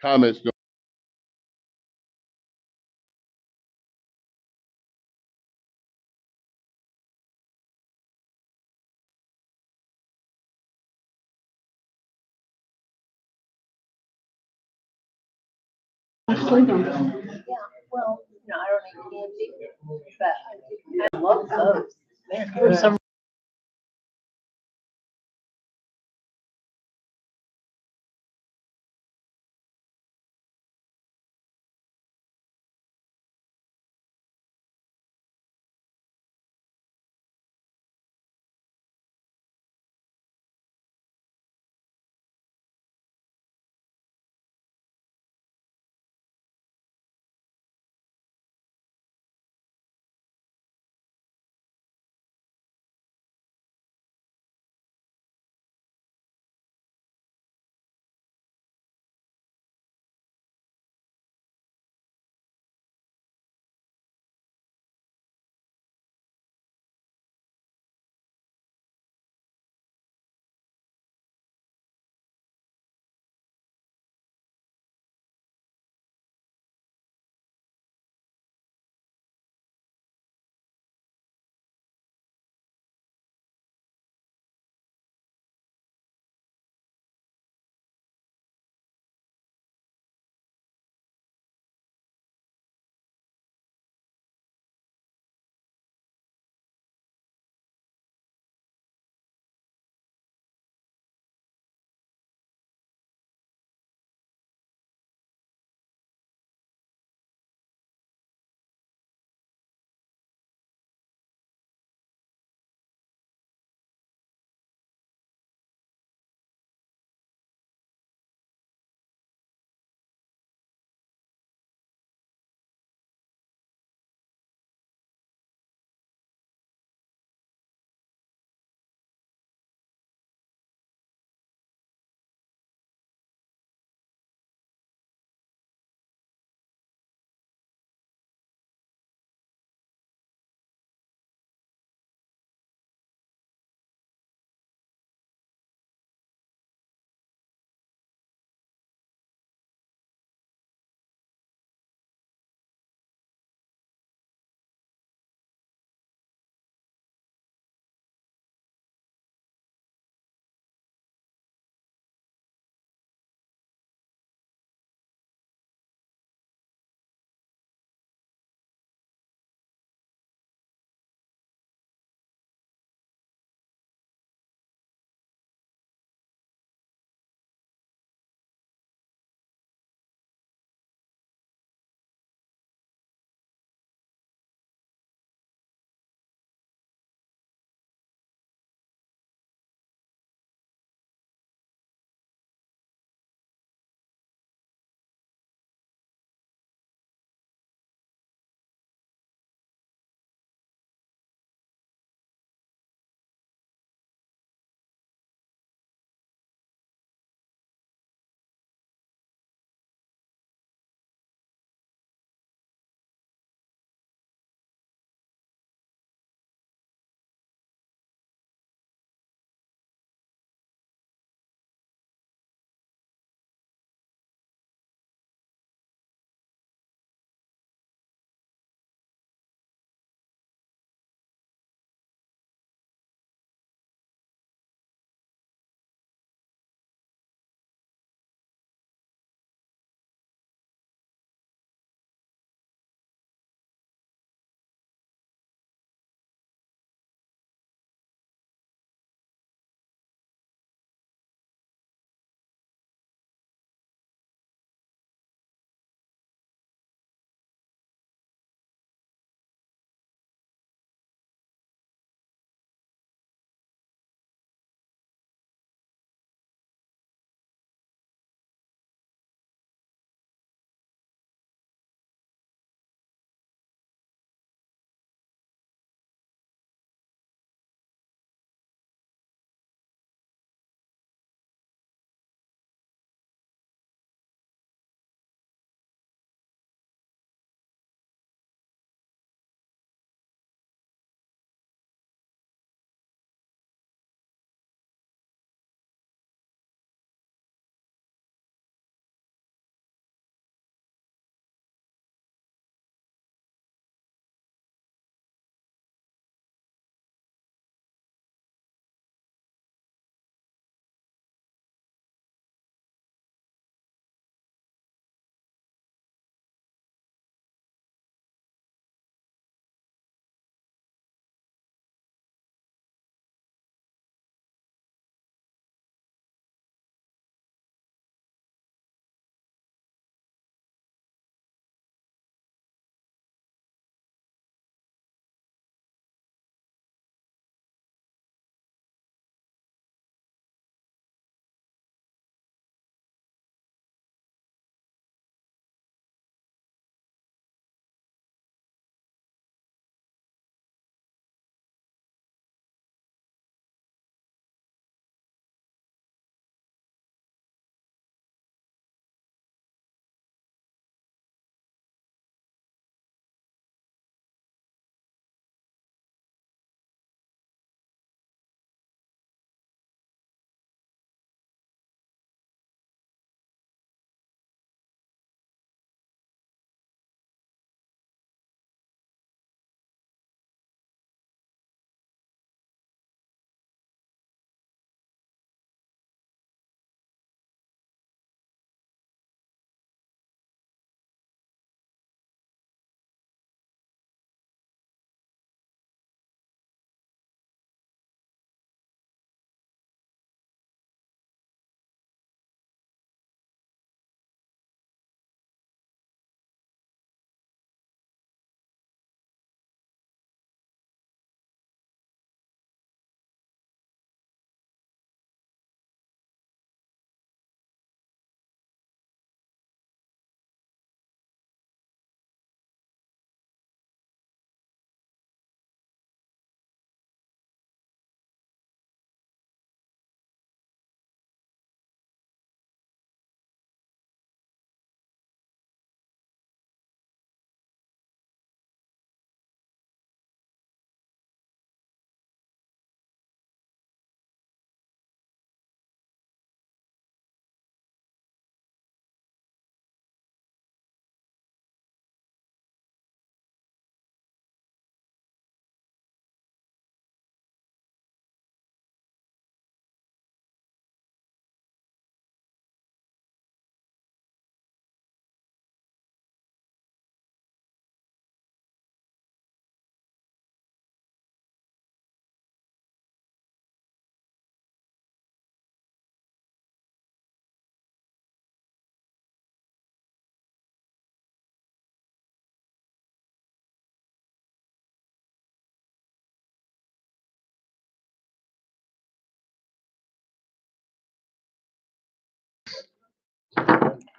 comments Actually, don't. Yeah, well, I don't eat candy, but I love those. They're good. For some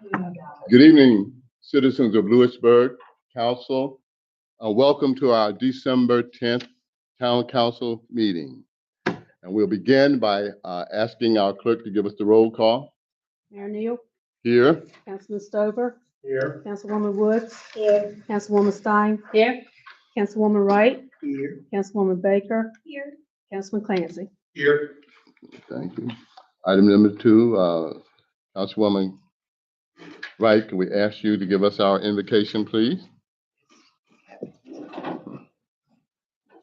Good evening, citizens of Louisburg Council. Welcome to our December 10th Town Council meeting. And we'll begin by asking our clerk to give us the roll call. Mayor Neal, Here. Councilman Stover, Here. Councilwoman Woods, Here. Councilwoman Stein, Here. Councilwoman Wright, Here. Councilwoman Baker, Here. Councilman Clancy. Here. Thank you. Item number 2, Councilwoman Wright, can we ask you to give us our invocation, please?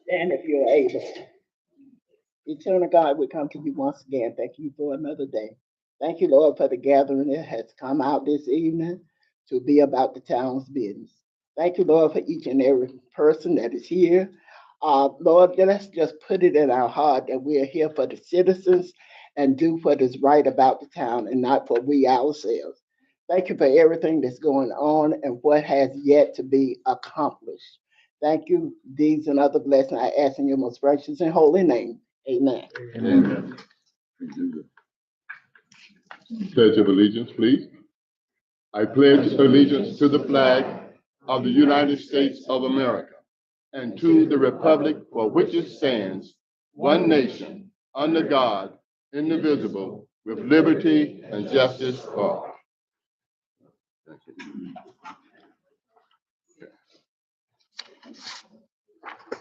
And if you're able. Eternal God, we come to you once again. Thank you for another day. Thank you, Lord, for the gathering that has come out this evening to be about the town's business. Thank you, Lord, for each and every person that is here. Lord, let's just put it in our heart that we are here for the citizens and do what is right about the town and not for we ourselves. Thank you for everything that's going on and what has yet to be accomplished. Thank you. These and other blessings I ask in your most precious and holy name. Amen. Amen. Pledge of allegiance, please. I pledge allegiance to the flag of the United States of America and to the republic for which it stands, one nation, under God, indivisible, with liberty and justice for all.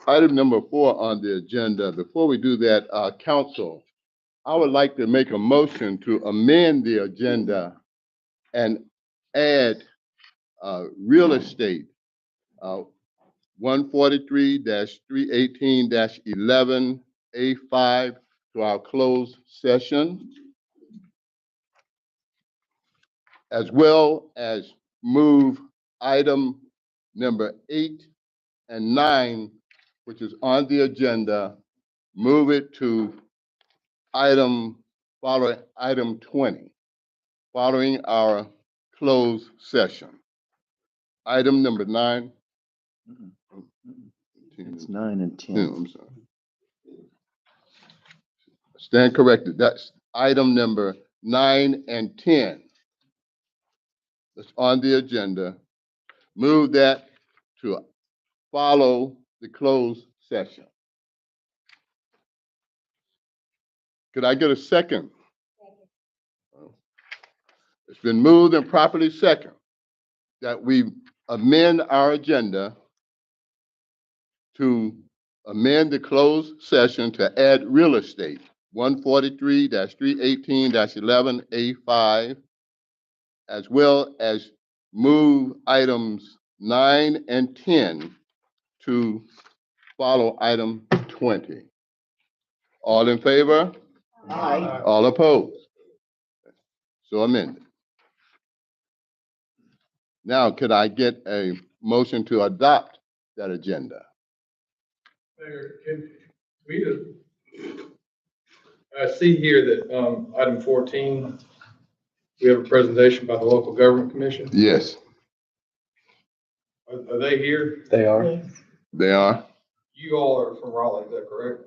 Item number 4 on the agenda. Before we do that, Council, I would like to make a motion to amend the agenda and add real estate 143-318-11A5 to our closed session, as well as move item number 8 and 9, which is on the agenda, move it to following item 20, following our closed session. Item number 9. It's 9 and 10. I'm sorry. Stand corrected. That's item number 9 and 10. That's on the agenda. Move that to follow the closed session. Could I get a second? It's been moved and properly second that we amend our agenda to amend the closed session to add real estate 143-318-11A5, as well as move items 9 and 10 to follow item 20. All in favor? Aye. All opposed? So amended. Now, could I get a motion to adopt that agenda? Mayor, can we I see here that item 14, we have a presentation by the Local Government Commission. Yes, Are they here? They are. they are. You all are from Raleigh, is that correct?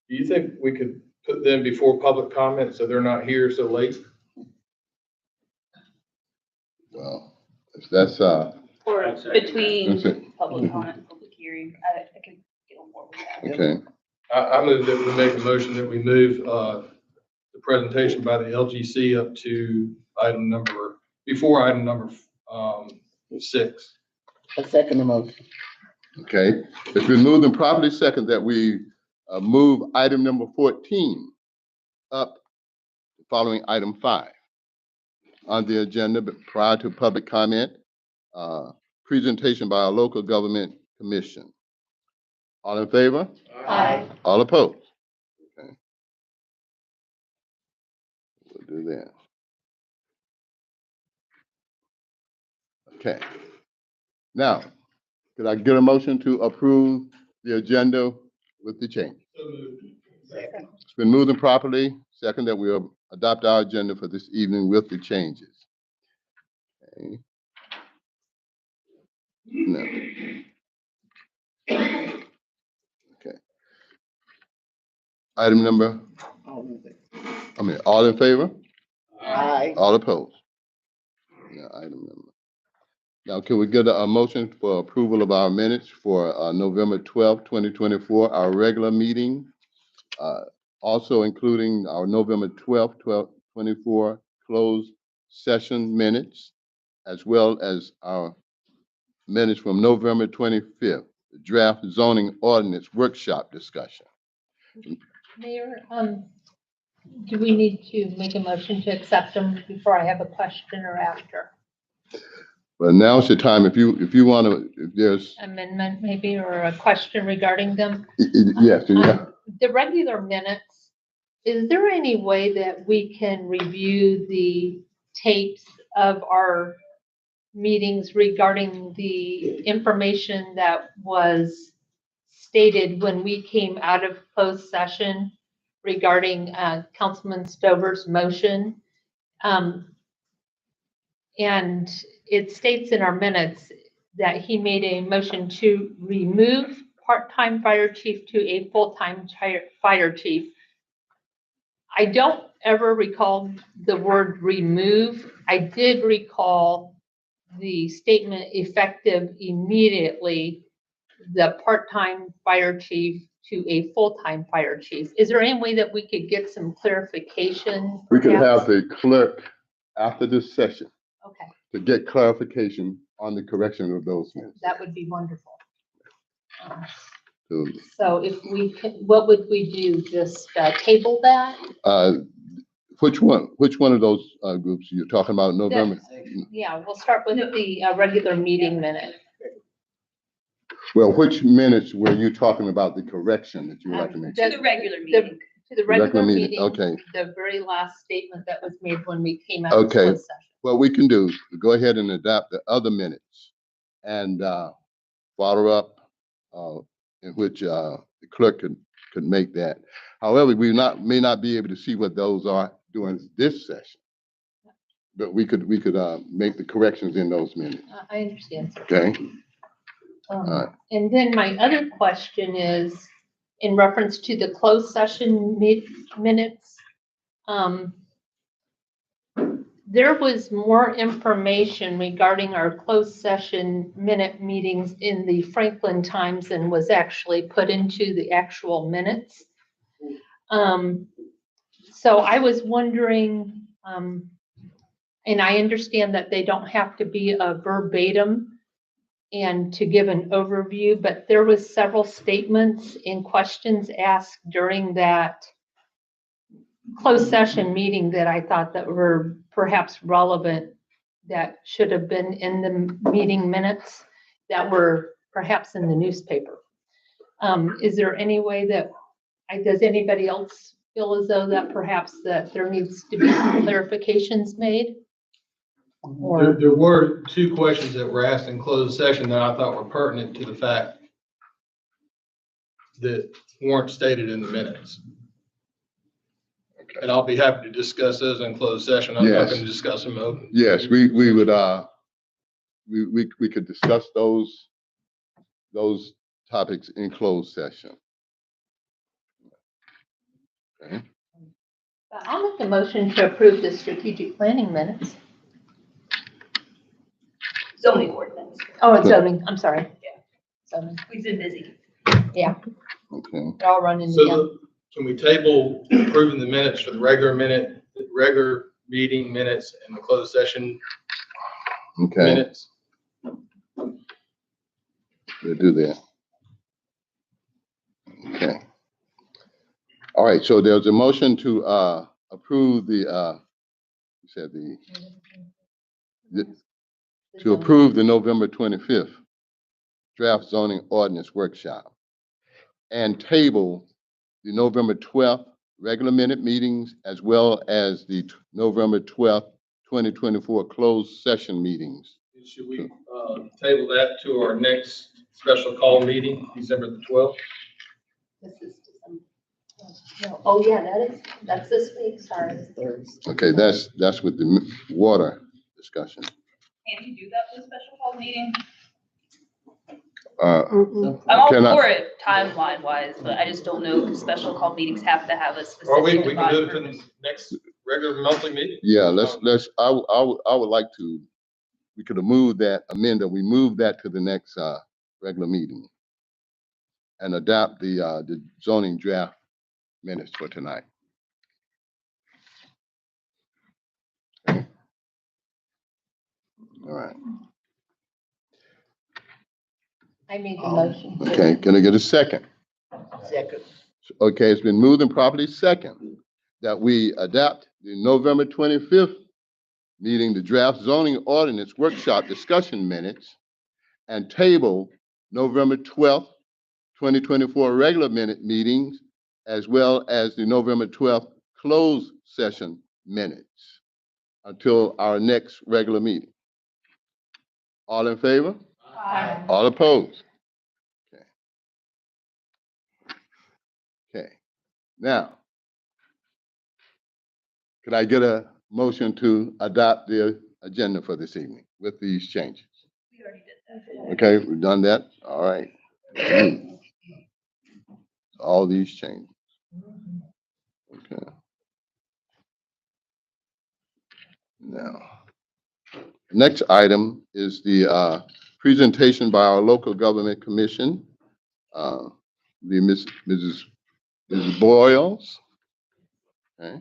Do you think we could put them before public comment so they're not here so late? Well, if that's, Or that's between it. public comment and public hearing, I could get on board with that. Okay, I move that we make a motion that we move the presentation by the LGC up to before item number 6. A second motion. okay. It's been moved and properly second that we move item number 14 up following item 5 on the agenda, but prior to public comment, presentation by our local government commission. All in favor? Aye. All opposed? Okay. We'll do that. Okay. Now, could I get a motion to approve the agenda with the change? Second. It's been moved and properly second that we'll adopt our agenda for this evening with the changes. Okay. No. Okay. Item number, all in favor? Aye. All opposed? Yeah, item number. Now, can we get a motion for approval of our minutes for November 12th, 2024, our regular meeting? Also including our November 12th, 2024 closed session minutes, as well as our minutes from November 25th, the draft zoning ordinance workshop discussion. Mayor, do we need to make a motion to accept them before I have a question or after? But now's the time, if you want to, if there's, Amendment maybe, or a question regarding them? yes, yeah. The regular minutes, is there any way that we can review the tapes of our meetings regarding the information that was stated when we came out of closed session regarding Councilman Stover's motion? And it states in our minutes that he made a motion to remove part-time fire chief to a full-time fire chief. I don't ever recall the word remove. I did recall the statement effective immediately, the part-time fire chief to a full-time fire chief. Is there any way that we could get some clarification? We could have perhaps? the clerk after this session Okay, to get clarification on the correction of those minutes. that would be wonderful. So, So if we could, what would we do? Just table that? which one of those groups you're talking about, November? Yeah, we'll start with the regular meeting minute. Well, which minutes were you talking about the correction that you would like to make? To the regular meeting. To the regular meeting. Okay, The very last statement that was made when we came out of Okay. closed session. what we can do, go ahead and adopt the other minutes and follow up in which the clerk could make that. However, we may not be able to see what those are during this session. But we could make the corrections in those minutes, I understand, sir. okay? Um, And then my other question is, in reference to the closed session minutes, there was more information regarding our closed session minute meetings in the Franklin Times than was actually put into the actual minutes. So I was wondering, and I understand that they don't have to be a verbatim and to give an overview, but there was several statements and questions asked during that closed session meeting that I thought that were perhaps relevant, that should have been in the meeting minutes, that were perhaps in the newspaper. Is there any way that, does anybody else feel as though that perhaps that there needs to be some clarifications made? Or, There were two questions that were asked in closed session that I thought were pertinent to the fact that weren't stated in the minutes. And I'll be happy to discuss those in closed session. I'm not Yes. going to discuss them open. Yes, we would, we could discuss those topics in closed session. Okay, I'll make a motion to approve the strategic planning minutes. Zoning ordinance. Oh, it's zoning, I'm sorry. Yeah. Zoning, We've been busy. yeah, okay. they're all running So together. can we table approving the minutes for the regular meeting minutes and the closed session Okay, minutes? we'll do that. Okay. All right, so there's a motion to approve the, you said to approve the November 25th draft zoning ordinance workshop and table the November 12th regular minute meetings as well as the November 12th, 2024 closed session meetings. Should we table that to our next special call meeting, December the 12th? This is December. No, oh, yeah, that's this week, sorry. Okay, that's with the water discussion. Can you do that for the special call meeting? Mm-mm. I'm all Can I- for it timeline wise, but I just don't know if special call meetings have to have a Or we specific. can do it to the next regular monthly meeting. Yeah, let's, I would like to we could have moved that, we moved that to the next, regular meeting and adopt the zoning draft minutes for tonight. All right. I made the motion. Okay, can I get a second? Second. Okay, it's been moved and properly second that we adopt the November 25th meeting, the draft zoning ordinance workshop discussion minutes, and table November 12th, 2024 regular meetings, as well as the November 12th closed session minutes until our next regular meeting. All in favor? Aye. All opposed? Okay. Okay. Now, could I get a motion to adopt the agenda for this evening with these changes? We already did that. Okay, we've done that. All right. All these changes. Okay. Now, next item is the presentation by our local government commission, Mrs. Boyles. Okay.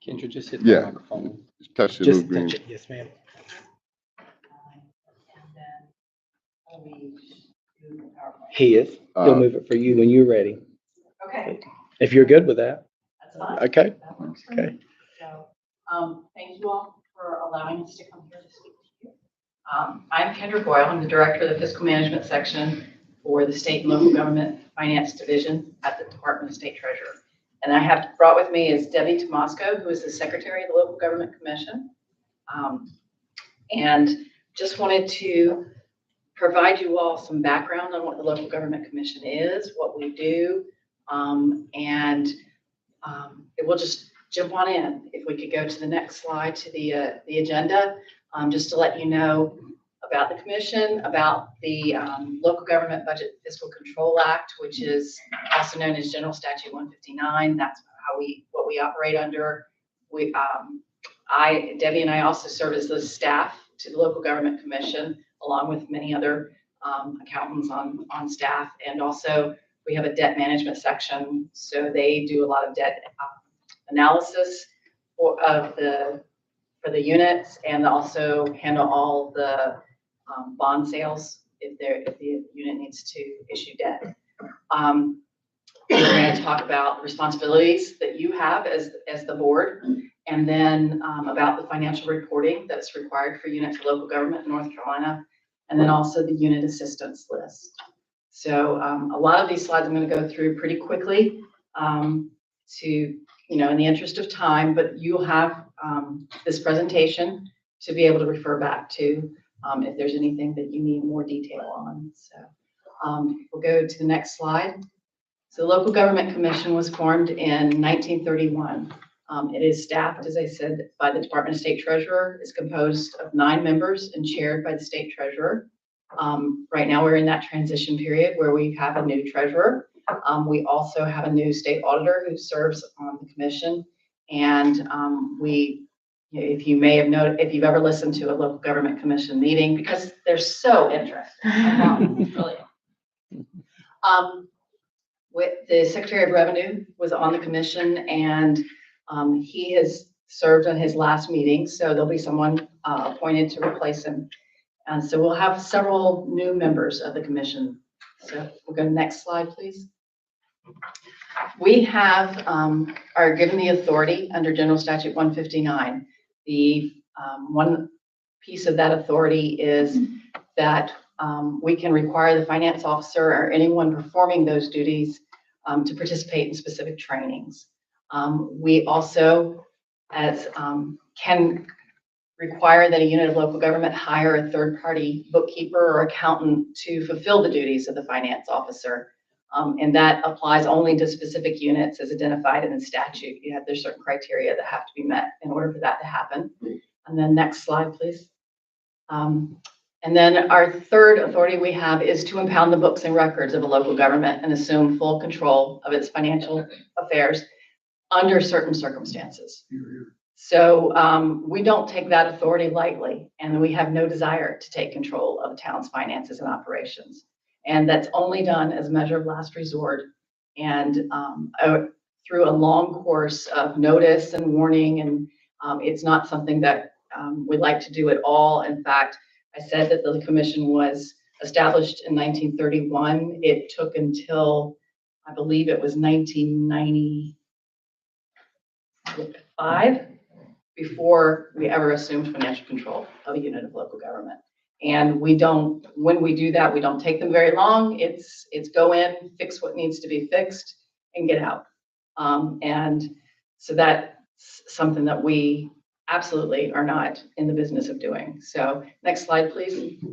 Kendra, just hit Yeah. the microphone. Just touch the little Just green. touch it, yes, ma'am. He is. He'll Uh, move it for you when you're ready. Okay, If you're good with that. that's fine. Okay. That works for Okay. me. So, thank you all for allowing us to come here to speak to you. I'm Kendra Boyle. I'm the director of the fiscal management section for the state and local government finance division at the Department of State Treasurer. And I have brought with me is Debbie Tomasco, who is the secretary of the Local Government Commission. And just wanted to provide you all some background on what the Local Government Commission is, what we do, and we'll just jump on in. If we could go to the next slide to the agenda, just to let you know about the commission, about the Local Government Budget Fiscal Control Act, which is also known as General Statute 159. That's what we operate under. Debbie and I also serve as the staff to the Local Government Commission, along with many other accountants on staff. And also we have a debt management section. So they do a lot of debt analysis for the units, and also handle all the bond sales if the unit needs to issue debt. We're going to talk about responsibilities that you have as the board, and then about the financial reporting that's required for units of local government in North Carolina, and then also the unit assistance list. So a lot of these slides I'm going to go through pretty quickly in the interest of time, but you'll have this presentation to be able to refer back to if there's anything that you need more detail on. So we'll go to the next slide. So the Local Government Commission was formed in 1931. It is staffed, as I said, by the Department of State Treasurer. It's composed of 9 members and chaired by the State Treasurer. Right now we're in that transition period where we have a new treasurer. We also have a new state auditor who serves on the commission. And if you may have noted, if you've ever listened to a Local Government Commission meeting, because they're so interesting. Really. With the Secretary of Revenue was on the commission, and he has served on his last meeting, so there'll be someone appointed to replace him. And so we'll have several new members of the commission. So we'll go to the next slide, please. We are given the authority under General Statute 159. The one piece of that authority is that we can require the finance officer or anyone performing those duties to participate in specific trainings. We also can require that a unit of local government hire a third-party bookkeeper or accountant to fulfill the duties of the finance officer. And that applies only to specific units as identified in the statute. There's certain criteria that have to be met in order for that to happen. And then next slide, please. And then our third authority we have is to impound the books and records of a local government and assume full control of its financial affairs under certain circumstances. So we don't take that authority lightly, and we have no desire to take control of the town's finances and operations. And that's only done as a measure of last resort and through a long course of notice and warning. And it's not something that we like to do at all. In fact, I said that the commission was established in 1931. It took until, I believe it was 1995 before we ever assumed financial control of a unit of local government. And we don't, when we do that, we don't take them very long. It's go in, fix what needs to be fixed, and get out. And so that's something that we absolutely are not in the business of doing. So next slide, please.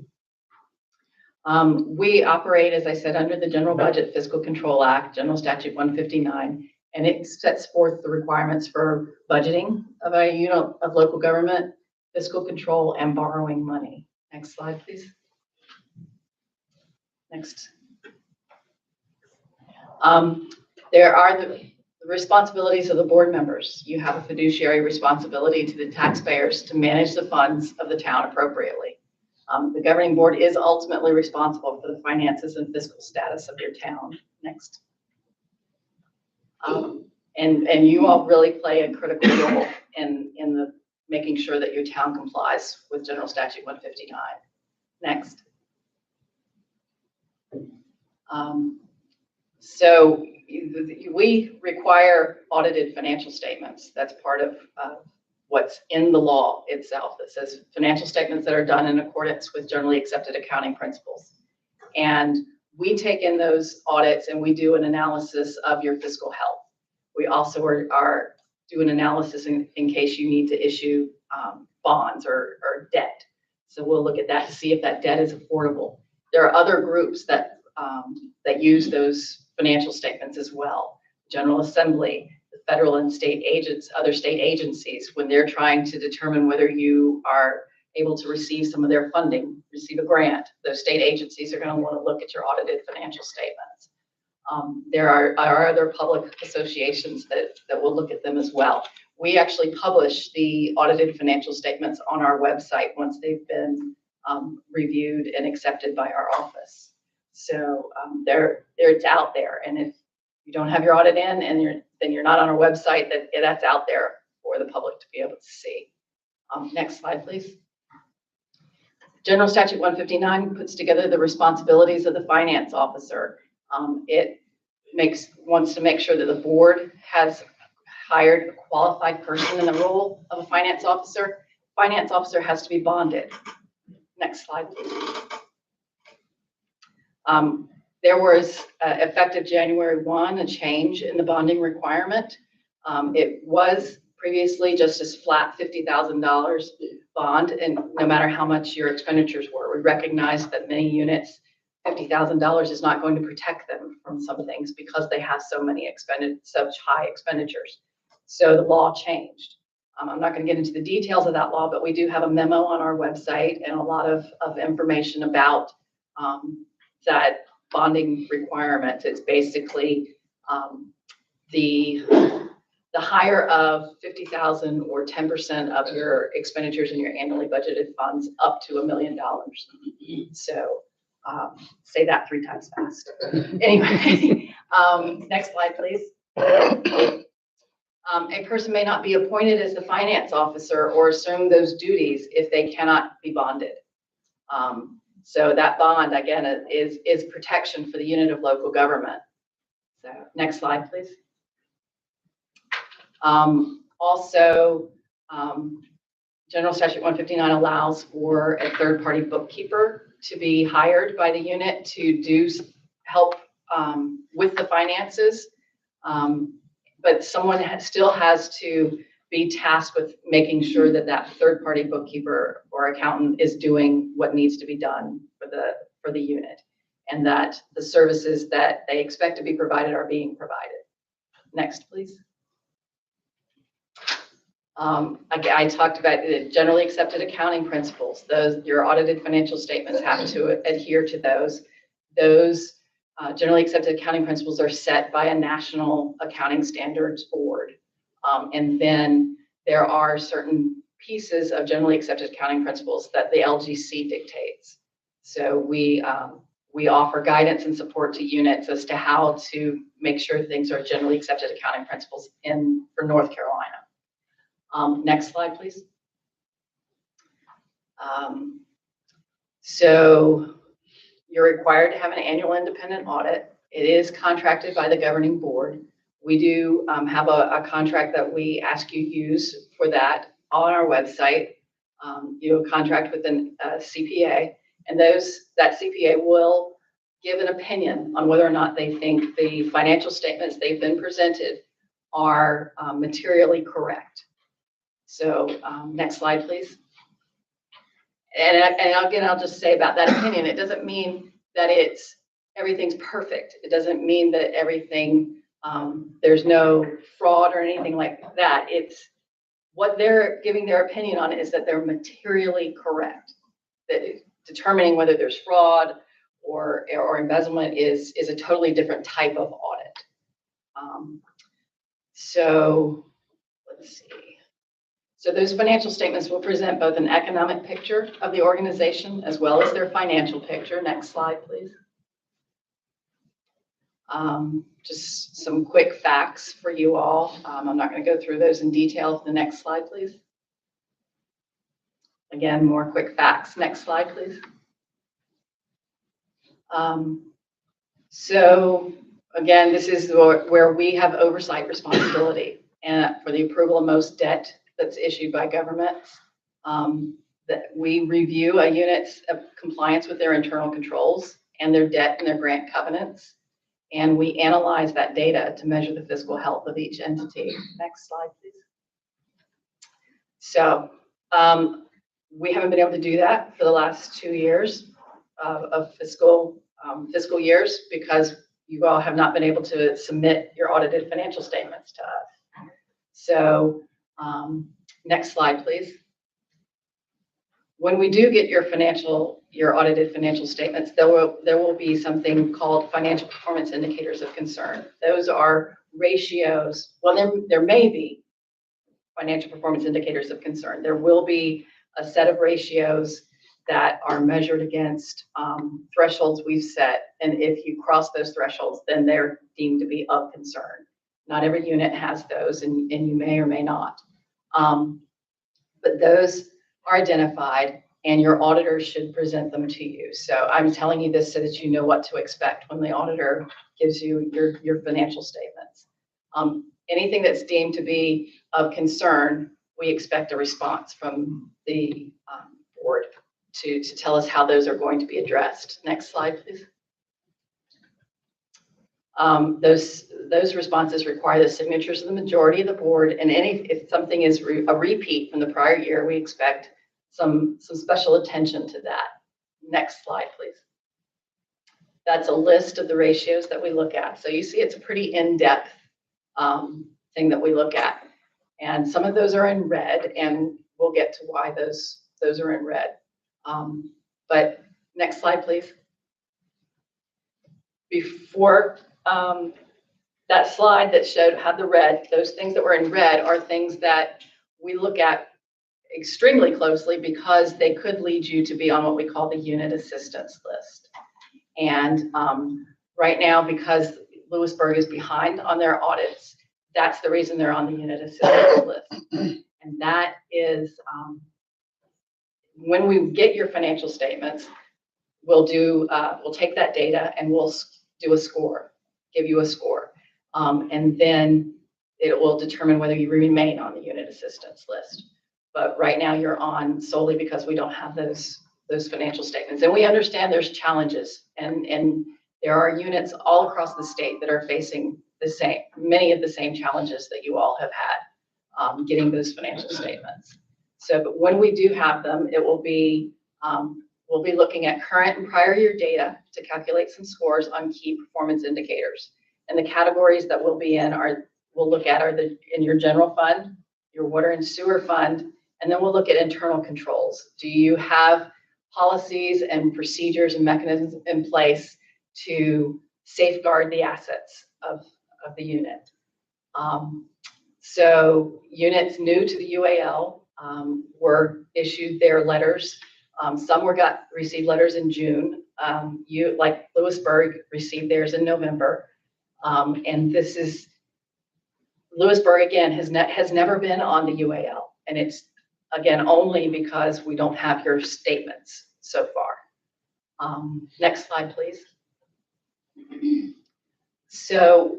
We operate, as I said, under the General Budget Fiscal Control Act, General Statute 159, and it sets forth the requirements for budgeting of a unit of local government, fiscal control, and borrowing money. Next slide, please. Next. There are the responsibilities of the board members. You have a fiduciary responsibility to the taxpayers to manage the funds of the town appropriately. The governing board is ultimately responsible for the finances and fiscal status of your town. Next. And you all really play a critical role in the making sure that your town complies with General Statute 159. Next. So we require audited financial statements. That's part of what's in the law itself. It says financial statements that are done in accordance with generally accepted accounting principles. And we take in those audits and we do an analysis of your fiscal health. We also are doing analysis in case you need to issue bonds or debt. So we'll look at that to see if that debt is affordable. There are other groups that use those financial statements as well. General Assembly, the federal and state agents, other state agencies, when they're trying to determine whether you are able to receive some of their funding, receive a grant, those state agencies are going to want to look at your audited financial statements. There are other public associations that will look at them as well. We actually publish the audited financial statements on our website once they've been reviewed and accepted by our office. So it's out there, and if you don't have your audit in and then you're not on our website, that's out there for the public to be able to see. Next slide, please. General Statute 159 puts together the responsibilities of the finance officer. It wants to make sure that the board has hired a qualified person in the role of a finance officer. Finance officer has to be bonded. Next slide, please. There was, effective January 1, a change in the bonding requirement. It was previously just as flat $50,000 bond, and no matter how much your expenditures were. We recognize that many units, $50,000 is not going to protect them from some things because they have so many such high expenditures. So the law changed. I'm not going to get into the details of that law, but we do have a memo on our website and a lot of information about that bonding requirement. It's basically the higher of 50,000 or 10% of your expenditures in your annually budgeted funds up to $1 million. So say that 3 times fast. Anyway, next slide, please. A person may not be appointed as the finance officer or assume those duties if they cannot be bonded. So that bond, again, is protection for the unit of local government. So next slide, please. Also, General Statute 159 allows for a third-party bookkeeper to be hired by the unit to help with the finances. But someone still has to be tasked with making sure that that third-party bookkeeper or accountant is doing what needs to be done for the unit, and that the services that they expect to be provided are being provided. Next, please. I talked about the generally accepted accounting principles. Your audited financial statements have to adhere to those. Those generally accepted accounting principles are set by a national accounting standards board. And then there are certain pieces of generally accepted accounting principles that the LGC dictates. So we offer guidance and support to units as to how to make sure things are generally accepted accounting principles for North Carolina. Next slide, please. So you're required to have an annual independent audit. It is contracted by the governing board. We do have a contract that we ask you use for that on our website. You contract with a CPA, and that CPA will give an opinion on whether or not they think the financial statements they've been presented are materially correct. So next slide, please. And again, I'll just say about that opinion, it doesn't mean that everything's perfect. It doesn't mean that everything, there's no fraud or anything like that. It's what they're giving their opinion on is that they're materially correct. That determining whether there's fraud or embezzlement is a totally different type of audit. So let's see. So those financial statements will present both an economic picture of the organization as well as their financial picture. Next slide, please. Just some quick facts for you all. I'm not going to go through those in detail. The next slide, please. Again, more quick facts. Next slide, please. So again, this is where we have oversight responsibility and for the approval of most debt that's issued by governments. That we review a unit's compliance with their internal controls and their debt and their grant covenants. And we analyze that data to measure the fiscal health of each entity. Next slide, please. So we haven't been able to do that for the last 2 years of fiscal years because you all have not been able to submit your audited financial statements to us. So next slide, please. When we do get your audited financial statements, there will be something called financial performance indicators of concern. Those are ratios. Well, there may be financial performance indicators of concern. There will be a set of ratios that are measured against thresholds we've set. And if you cross those thresholds, then they're deemed to be of concern. Not every unit has those, and you may or may not. But those are identified, and your auditor should present them to you. So I'm telling you this so that you know what to expect when the auditor gives you your financial statements. Anything that's deemed to be of concern, we expect a response from the board to tell us how those are going to be addressed. Next slide, please. Those responses require the signatures of the majority of the board, and if something is a repeat from the prior year, we expect some special attention to that. Next slide, please. That's a list of the ratios that we look at. So you see it's a pretty in-depth thing that we look at. And some of those are in red, and we'll get to why those are in red. But next slide, please. Before that slide that showed how the red, those things that were in red are things that we look at extremely closely because they could lead you to be on what we call the unit assistance list. And right now, because Louisburg is behind on their audits, that's the reason they're on the unit assistance list. And that is when we get your financial statements, we'll take that data and we'll do a score, give you a score. And then it will determine whether you remain on the unit assistance list. But right now you're on solely because we don't have those financial statements. And we understand there's challenges, and there are units all across the state that are facing many of the same challenges that you all have had getting those financial statements. So, but when we do have them, it will be, we'll be looking at current and prior year data to calculate some scores on key performance indicators. And the categories that we'll be in we'll look at are in your general fund, your water and sewer fund, and then we'll look at internal controls. Do you have policies and procedures and mechanisms in place to safeguard the assets of the unit? So units new to the UAL were issued their letters. Some received letters in June. Like Louisburg received theirs in November. And this is, Louisburg again has never been on the UAL. And it's again, only because we don't have your statements so far. Next slide, please. So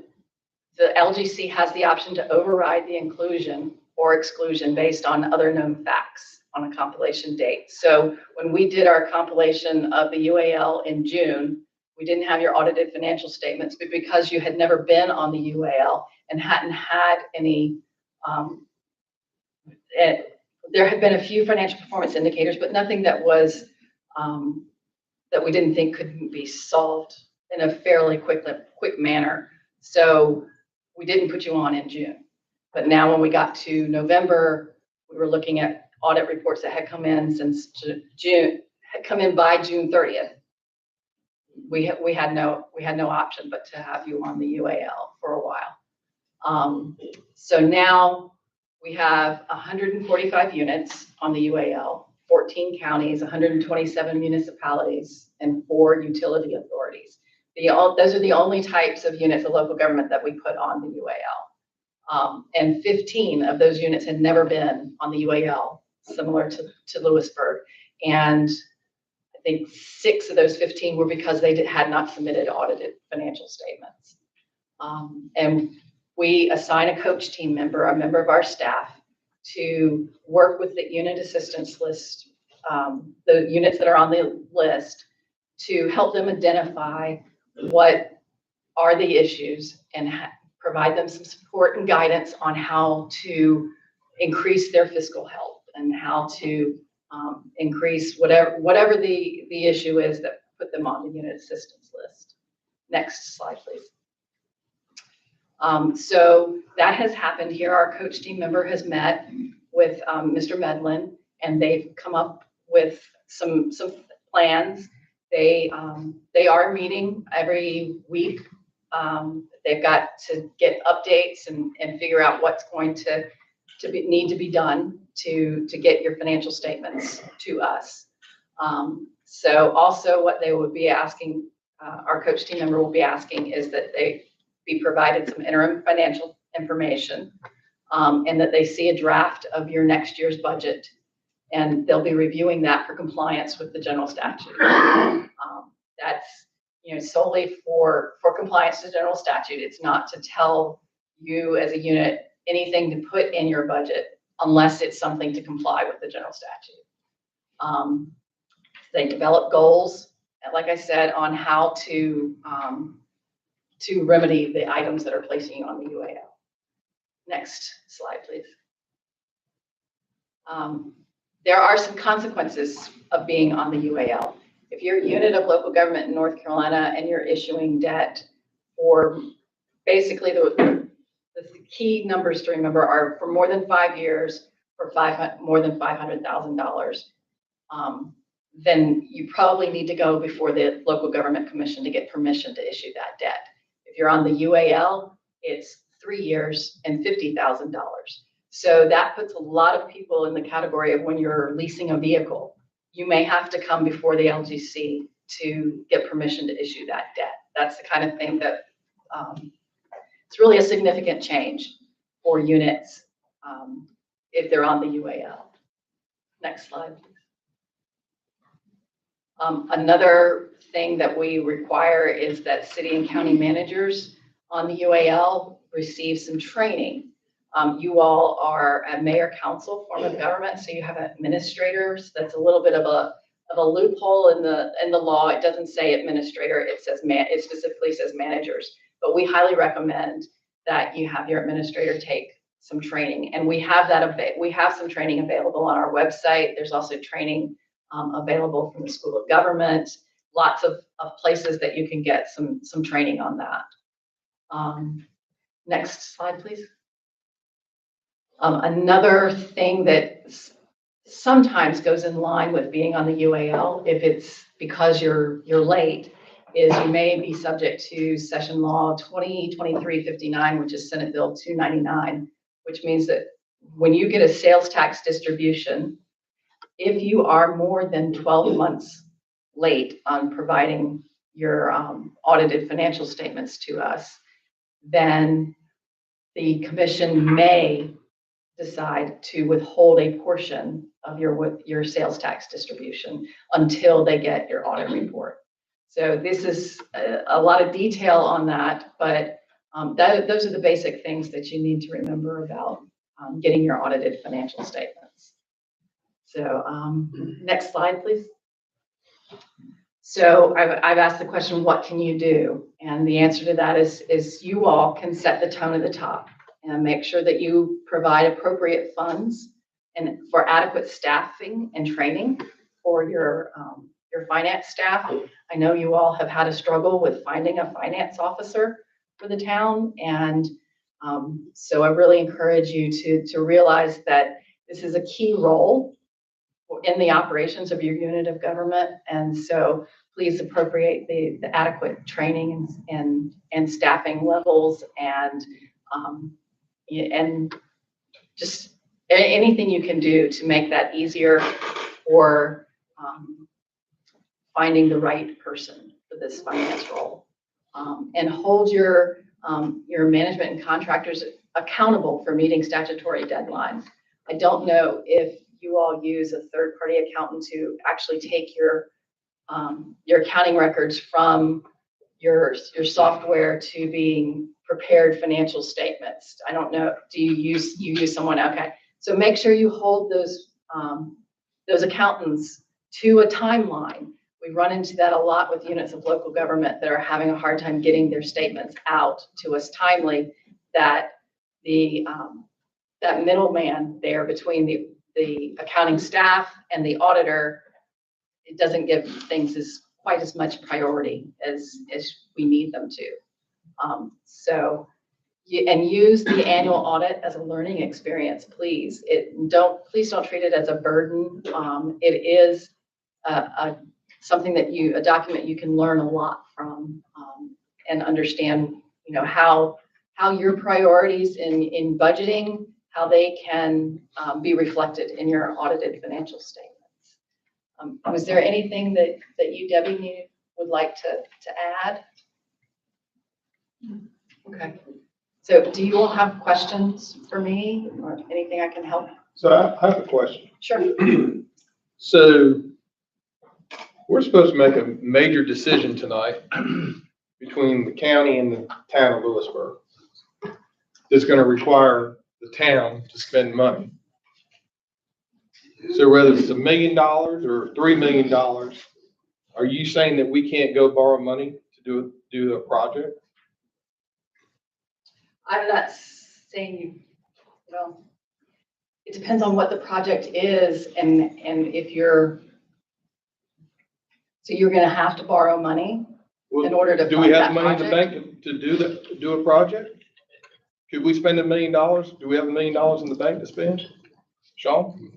the LGC has the option to override the inclusion or exclusion based on other known facts on a compilation date. So when we did our compilation of the UAL in June, we didn't have your audited financial statements, but because you had never been on the UAL and hadn't had any, there had been a few financial performance indicators, but nothing that was, that we didn't think couldn't be solved in a fairly quick manner. So we didn't put you on in June. But now when we got to November, we were looking at audit reports that had come in since June, had come in by June 30th. We had no option but to have you on the UAL for a while. So now we have 145 units on the UAL, 14 counties, 127 municipalities, and 4 utility authorities. Those are the only types of units of local government that we put on the UAL. And 15 of those units had never been on the UAL, similar to Louisburg. And I think 6 of those 15 were because they had not submitted audited financial statements. And we assign a coach team member, a member of our staff, to work with the unit assistance list, the units that are on the list, to help them identify what are the issues and provide them some support and guidance on how to increase their fiscal health and how to increase whatever the issue is that put them on the unit assistance list. Next slide, please. So that has happened here. Our coach team member has met with Mr. Medlin, and they've come up with some plans. They are meeting every week. They've got to get updates and figure out what's going to need to be done to get your financial statements to us. So also what they would be asking, our coach team member will be asking, is that they be provided some interim financial information, and that they see a draft of your next year's budget, and they'll be reviewing that for compliance with the general statute. That's solely for compliance to general statute. It's not to tell you as a unit anything to put in your budget unless it's something to comply with the general statute. They develop goals, like I said, on how to remedy the items that are placing you on the UAL. Next slide, please. There are some consequences of being on the UAL. If you're a unit of local government in North Carolina and you're issuing debt, or basically the key numbers to remember are for more than 5 years, for more than $500,000, then you probably need to go before the local government commission to get permission to issue that debt. If you're on the UAL, it's 3 years and $50,000. So that puts a lot of people in the category of when you're leasing a vehicle, you may have to come before the LGC to get permission to issue that debt. That's the kind of thing that it's really a significant change for units if they're on the UAL. Next slide, please. Another thing that we require is that city and county managers on the UAL receive some training. You all are a mayor-council form of government, so you have administrators. That's a little bit of a loophole in the law. It doesn't say administrator; it specifically says managers. But we highly recommend that you have your administrator take some training, and we have some training available on our website. There's also training available from the School of Government. Lots of places that you can get some training on that. Next slide, please. Another thing that sometimes goes in line with being on the UAL, if it's because you're late, is you may be subject to Session Law 2023-59, which is Senate Bill 299, which means that when you get a sales tax distribution, if you are more than 12 months late on providing your audited financial statements to us, then the commission may decide to withhold a portion of your sales tax distribution until they get your audit report. So this is a lot of detail on that, but those are the basic things that you need to remember about getting your audited financial statements. So next slide, please. So I've asked the question, what can you do? And the answer to that is you all can set the tone at the top and make sure that you provide appropriate funds and for adequate staffing and training for your finance staff. I know you all have had a struggle with finding a finance officer for the town. And so I really encourage you to realize that this is a key role in the operations of your unit of government. And so please appropriate the adequate training and staffing levels and just anything you can do to make that easier for finding the right person for this finance role. And hold your management and contractors accountable for meeting statutory deadlines. I don't know if you all use a third-party accountant to actually take your accounting records from your software to being prepared financial statements. I don't know. Do you use someone? Okay. So make sure you hold those accountants to a timeline. We run into that a lot with units of local government that are having a hard time getting their statements out to us timely, that that middleman there between the accounting staff and the auditor, it doesn't give things quite as much priority as we need them to. And use the annual audit as a learning experience, please. Please don't treat it as a burden. It is something that a document you can learn a lot from and understand, how your priorities in budgeting, how they can be reflected in your audited financial statements. Was there anything that you, Debbie, would like to add? Okay. So do you all have questions for me or anything I can help? So I have a question. Sure. So we're supposed to make a major decision tonight between the county and the town of Louisburg. It's going to require the town to spend money. So whether it's $1 million or $3 million, are you saying that we can't go borrow money to do a project? I'm not saying well, it depends on what the project is and if so you're going to have to borrow money in order to do fund we have that money in the project? bank to do a project? Could we spend $1 million? Do we have $1 million in the bank to spend? Sean?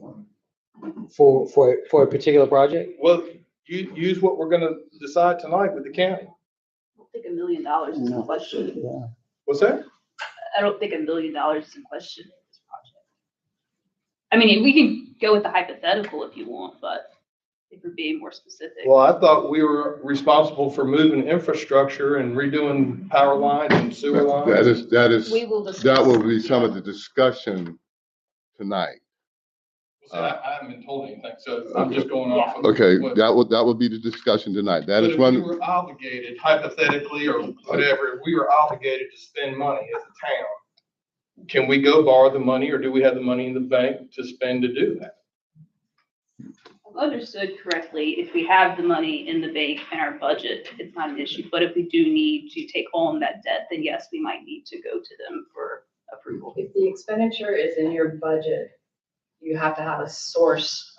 For a particular project? Well, you use what we're gonna decide tonight with the county. I don't think $1 million is in question. Yeah. What's that? I don't think $1 million is in question for this project. I mean, we can go with the hypothetical if you want, but if we're being more specific. Well, I thought we were responsible for moving infrastructure and redoing power lines and sewer lines. That will be some of the discussion tonight. So I haven't been told anything, so I'm just going off of. Okay, what- that will be the discussion tonight. That But is if we one, were obligated, hypothetically or whatever, if we were obligated to spend money as a town, can we go borrow the money or do we have the money in the bank to spend to do that? Understood correctly, if we have the money in the bank and our budget, it's not an issue. But if we do need to take on that debt, then yes, we might need to go to them for approval. If the expenditure is in your budget, you have to have a source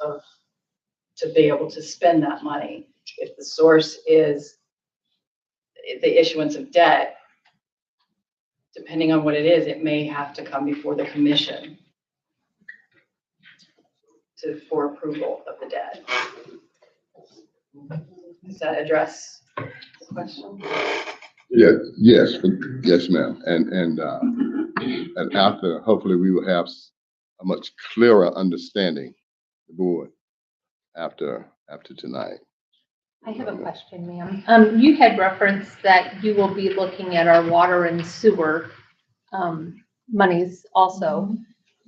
to be able to spend that money. If the source is the issuance of debt, depending on what it is, it may have to come before the commission for approval of the debt. Does that address the question? Yes, ma'am. And after, hopefully we will have a much clearer understanding, the board, after tonight. I have a question, ma'am. You had referenced that you will be looking at our water and sewer monies also.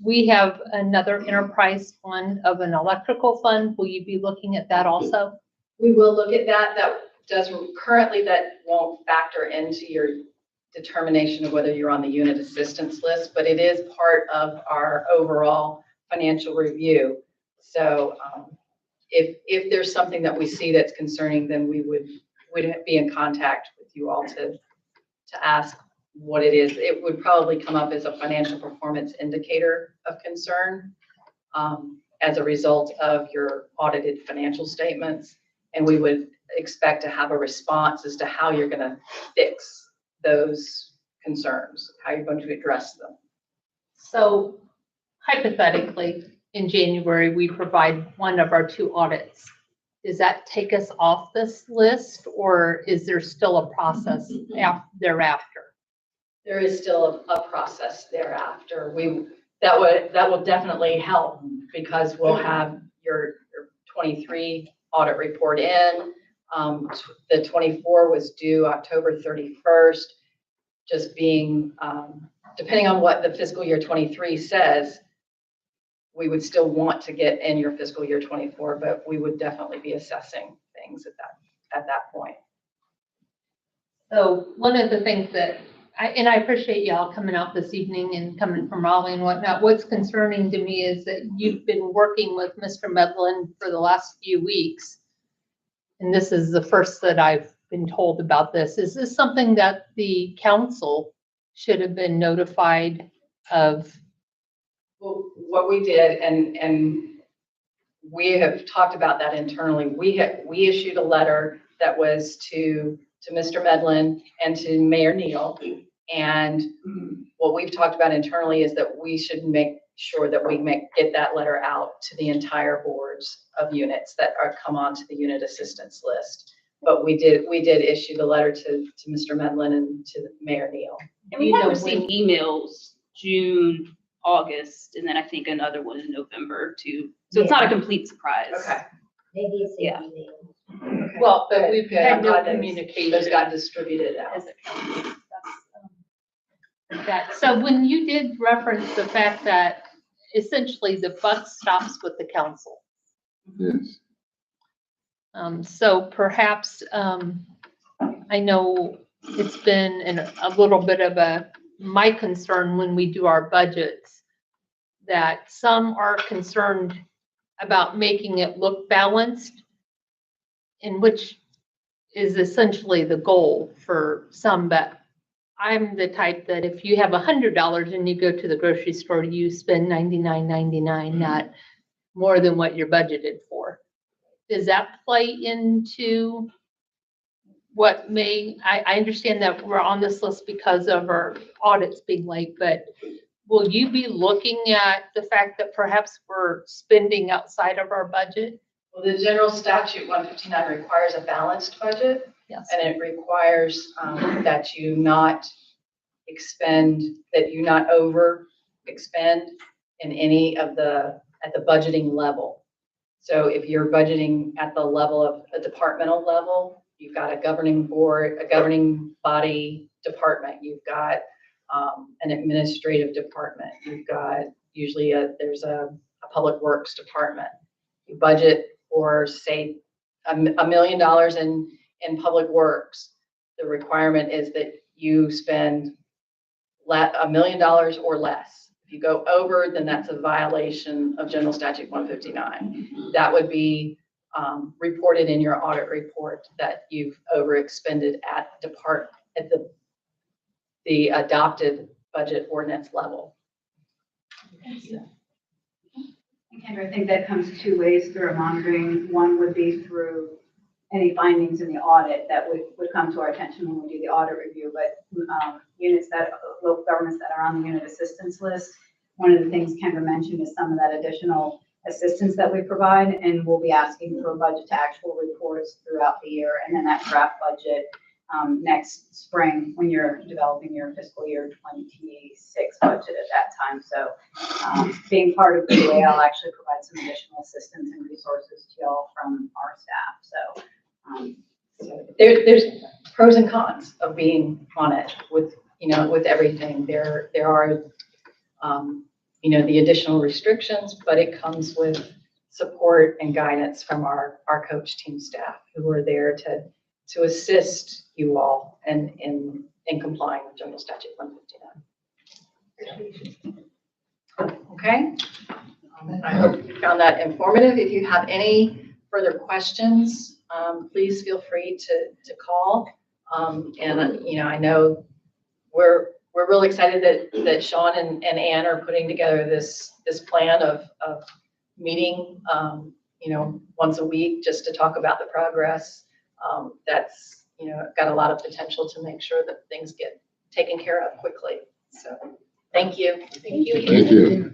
We have another enterprise fund of an electrical fund. Will you be looking at that also? We will look at that. Currently that won't factor into your determination of whether you're on the unit assistance list, but it is part of our overall financial review. So if there's something that we see that's concerning, then we would be in contact with you all to ask what it is. It would probably come up as a financial performance indicator of concern as a result of your audited financial statements. And we would expect to have a response as to how you're going to fix those concerns, how you're going to address them. So hypothetically, in January, we provide one of our 2 audits. Does that take us off this list, or is there still a process thereafter? There is still a process thereafter. That will definitely help because we'll have your 23 audit report in. The 24 was due October 31st. Just being, depending on what the fiscal year 23 says, we would still want to get in your fiscal year 24, but we would definitely be assessing things at that point. So one of the things that I appreciate y'all coming out this evening and coming from Raleigh and whatnot. What's concerning to me is that you've been working with Mr. Medlin for the last few weeks. And this is the first that I've been told about this. Is this something that the council should have been notified of? Well, what we did, and we have talked about that internally. We issued a letter that was to Mr. Medlin and to Mayor Neal. And what we've talked about internally is that we should make sure that we get that letter out to the entire boards of units that come onto the unit assistance list. But we did issue the letter to Mr. Medlin and to Mayor Neal. And we have received emails June, August, and then I think another one in November too. So it's not a complete surprise. Okay. Maybe it's Yeah. Okay. Well, but we've Good. had I'm no glad that communication. those got distributed out. As a council. So when you did reference the fact that essentially the buck stops with the council. Yes. So perhaps, I know it's been a little bit of my concern when we do our budgets, that some are concerned about making it look balanced, and which is essentially the goal for some, but I'm the type that if you have $100 and you go to the grocery store, you spend $99.99, not more than what you're budgeted for. Does that play into what I understand that we're on this list because of our audits being late, but will you be looking at the fact that perhaps we're spending outside of our budget? Well, the general statute 159 requires a balanced budget. Yes. And it requires that you not over expend in any of at the budgeting level. So if you're budgeting at the level of a departmental level, you've got a governing board, a governing body department, you've got an administrative department, you've got usually there's a public works department. You budget for say $1 million in public works. The requirement is that you spend $1 million or less. If you go over, then that's a violation of General Statute 159. That would be reported in your audit report that you've overexpended at the adopted budget ordinance level. Kendra, I think that comes 2 ways through our monitoring. One would be through any findings in the audit that would come to our attention when we do the audit review. But local governments that are on the unit assistance list, one of the things Kendra mentioned is some of that additional assistance that we provide, and we'll be asking for budget to actual reports throughout the year, and then that draft budget next spring when you're developing your fiscal year 26 budget at that time. So being part of the way, I'll actually provide some additional assistance and resources to y'all from our staff. So There's pros and cons of being on it with, with everything. There are, the additional restrictions, but it comes with support and guidance from our coach team staff who are there to assist you all in complying with General Statute 159. Okay. I hope you found that informative. If you have any further questions, please feel free to call. I know we're really excited that Sean and Ann are putting together this plan of meeting, once a week just to talk about the progress. That's, got a lot of potential to make sure that things get taken care of quickly. So thank you. Thank you. Thank you.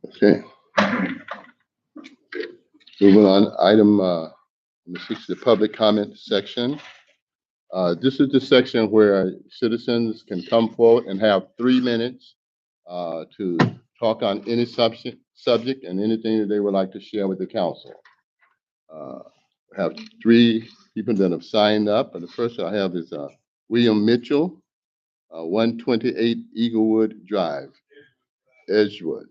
Okay. Moving on, item number 6, the public comment section. This is the section where citizens can come forward and have 3 minutes to talk on any subject and anything that they would like to share with the council. I have 3 people that have signed up, and the first I have is William Mitchell, 128 Eaglewood Drive, Edgewood.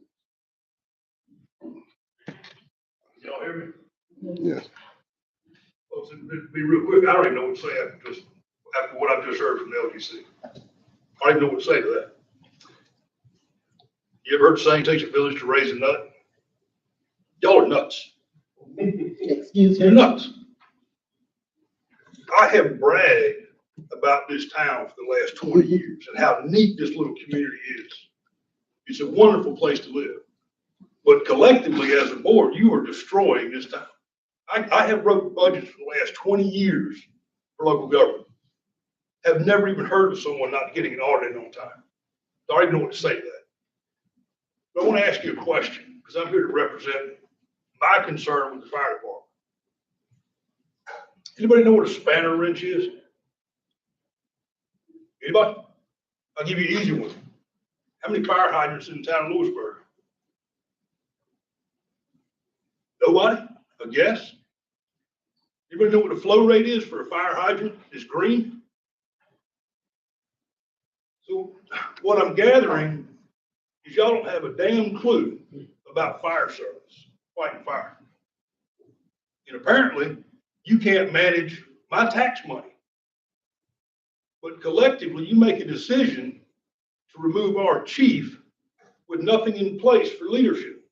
Y'all hear me? Yes. Well, to be real quick, I don't even know what to say after what I've just heard from the LGC. I don't even know what to say to that. You ever heard the saying, takes a village to raise a nut? Y'all are nuts. Excuse You're me. nuts. I have bragged about this town for the last 20 years and how neat this little community is. It's a wonderful place to live. But collectively, as a board, you are destroying this town. I have wrote budgets for the last 20 years for local government. Have never even heard of someone not getting an audit on time. I don't even know what to say to that. But I want to ask you a question, because I'm here to represent my concern with the fire department. Anybody know what a spanner wrench is? Anybody? I'll give you an easy one. How many fire hydrants in the town of Louisburg? Nobody? A guess? Anybody know what the flow rate is for a fire hydrant? It's green. So what I'm gathering is y'all don't have a damn clue about fire service, fighting fire. And apparently you can't manage my tax money. But collectively you make a decision to remove our chief with nothing in place for leadership.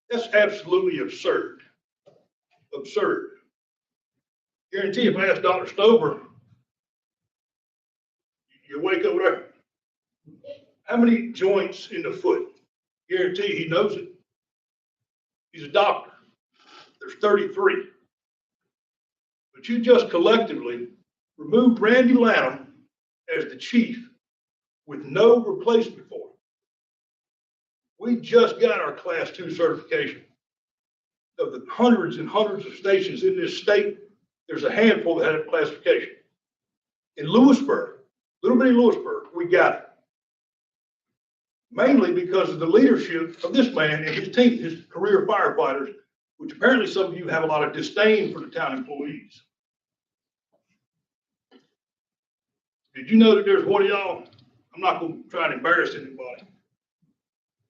That's absolutely absurd. Absurd. Guarantee if I ask Dr. Stover, you wake up there, how many joints in the foot? Guarantee he knows it. He's a doctor. There's 33. But you just collectively removed Randy Lanham as the chief with no replacement for him. We just got our Class 2 certification. Of the hundreds and hundreds of stations in this state, there's a handful that had a classification. In Louisburg, little bitty Louisburg, we got it. Mainly because of the leadership of this man and his team, his career firefighters, which apparently some of you have a lot of disdain for the town employees. Did you know that there's one of y'all, I'm not going to try and embarrass anybody,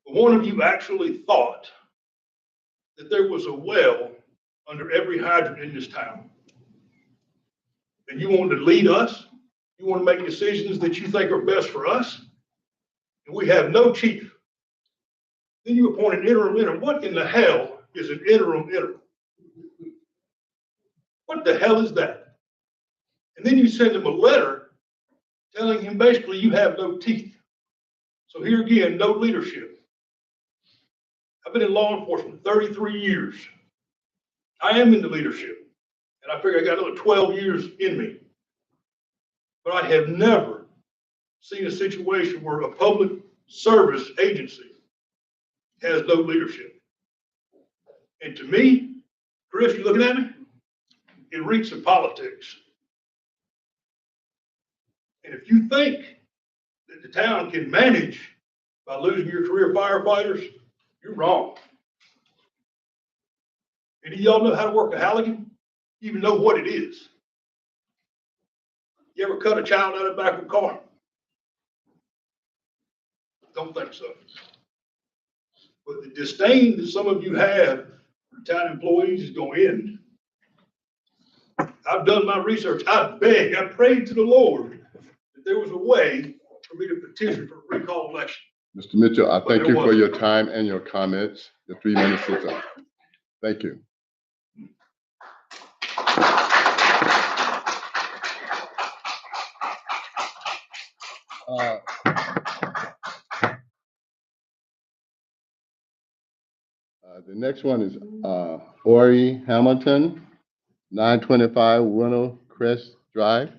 but one of you actually thought that there was a well under every hydrant in this town. And you wanted to lead us? You want to make decisions that you think are best for us? And we have no chief. Then you appoint an interim. What in the hell is an interim? What the hell is that? And then you send him a letter telling him basically you have no teeth. So here again, no leadership. I've been in law enforcement 33 years. I am into leadership, and I figure I got another 12 years in me. But I have never seen a situation where a public service agency has no leadership. And to me, Chris, you looking at me? it reeks of politics. And if you think that the town can manage by losing your career firefighters, you're wrong. Any of y'all know how to work a Halligan? Even know what it is? You ever cut a child out of the back of a car? Don't think so. But the disdain that some of you have for town employees is going to end. I've done my research. I begged, I prayed to the Lord that there was a way for me to petition for a recall election. Mr. Mitchell, I thank you for your time and your comments. The 3 minutes is up. Thank you. The next one is Ori Hamilton, 925 Winter Crest Drive.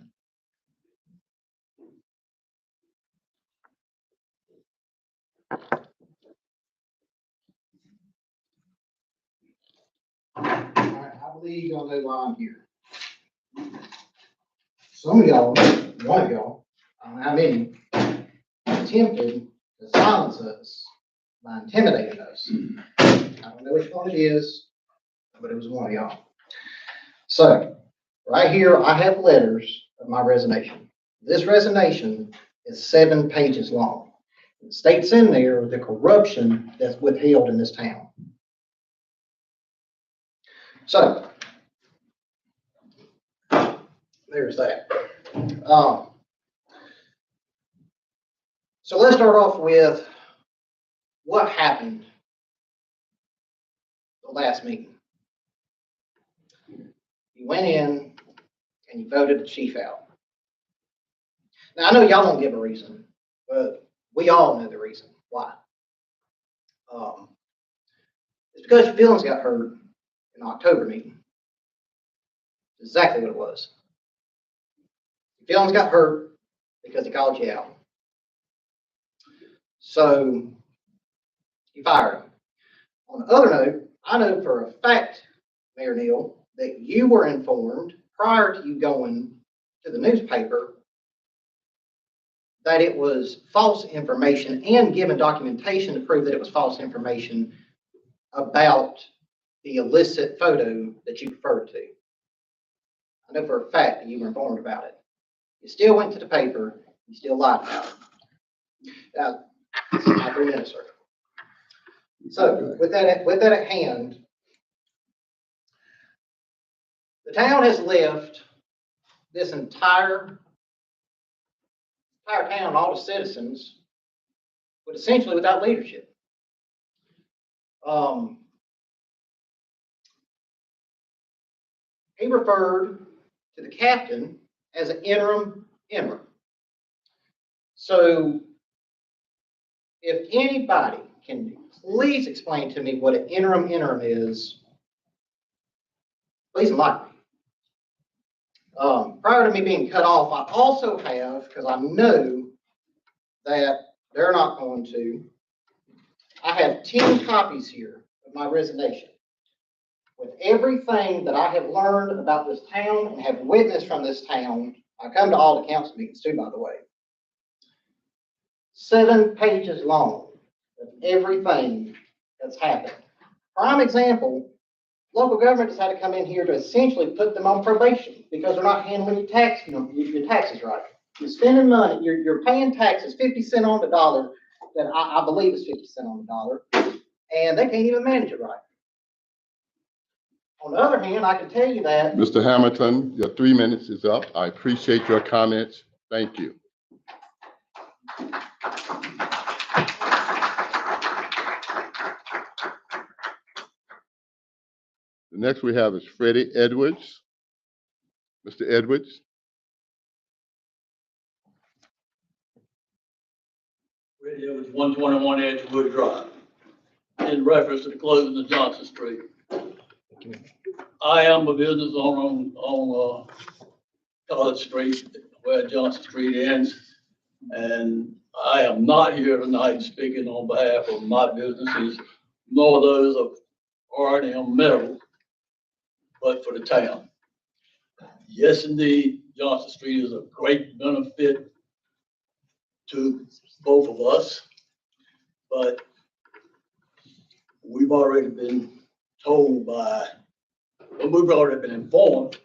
I believe y'all know why I'm here. Some of y'all, one of y'all, I don't know how many, attempted to silence us by intimidating us. I don't know which one it is, but it was one of y'all. So, right here, I have letters of my resignation. This resignation is 7 pages long. It states in there the corruption that's withheld in this town. So, there's that. So let's start off with what happened the last meeting. You went in and you voted the chief out. Now, I know y'all won't give a reason, but we all know the reason why. It's because your feelings got hurt in October meeting. Exactly what it was. Your feelings got hurt because he called you out. So you fired him. On the other note, I know for a fact, Mayor Neal, that you were informed prior to you going to the newspaper that it was false information and given documentation to prove that it was false information about the illicit photo that you referred to. I know for a fact that you were informed about it. You still went to the paper, you still lied about it. Now, this is my 3 minutes, sir. So, with that at hand, the town has left this entire town, all the citizens, but essentially without leadership. He referred to the captain as an interim. So, if anybody can please explain to me what an interim is, please enlighten me. Prior to me being cut off, I also have, because I know that they're not going to, I have 10 copies here of my resignation with everything that I have learned about this town and have witnessed from this town. I come to all the council meetings too, by the way. 7 pages long of everything that's happened. Prime example, local government has had to come in here to essentially put them on probation because they're not handling your taxes right. You're spending money, you're paying taxes 50 cents on the dollar, that I believe is 50 cents on the dollar, and they can't even manage it right. On the other hand, I can tell you that. Mr. Hamilton, your 3 minutes is up. I appreciate your comments. Thank you. The next we have is Freddie Edwards. Mr. Edwards. Freddie Edwards, 121 Edgewood Drive. In reference to the closing of Johnson Street. I am a business owner on College Street, where Johnson Street ends. And I am not here tonight speaking on behalf of my businesses, nor those of R&M Metal, but for the town. Yes, indeed, Johnson Street is a great benefit to both of us, but we've already been told we've already been informed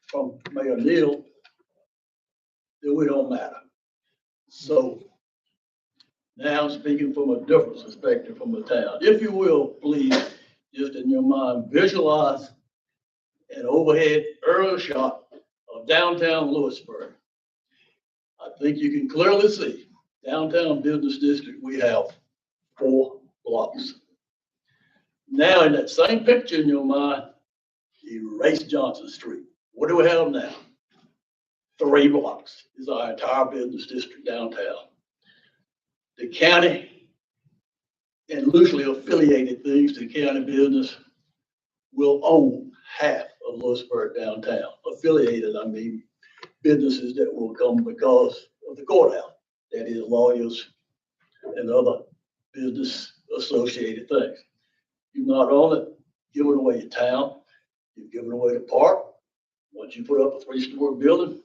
from Mayor Neal that we don't matter. So now I'm speaking from a different perspective from the town. If you will, please, just in your mind, visualize an overhead aerial shot of downtown Louisburg. I think you can clearly see downtown business district, we have 4 blocks. Now in that same picture in your mind, erase Johnson Street. What do we have now? 3 blocks is our entire business district downtown. The county and loosely affiliated things to county business will own half of Louisburg downtown. Affiliated, I mean, businesses that will come because of the courthouse. That is lawyers and other business associated things. You've not only given away your town, you've given away the park. Once you put up a 3-story building,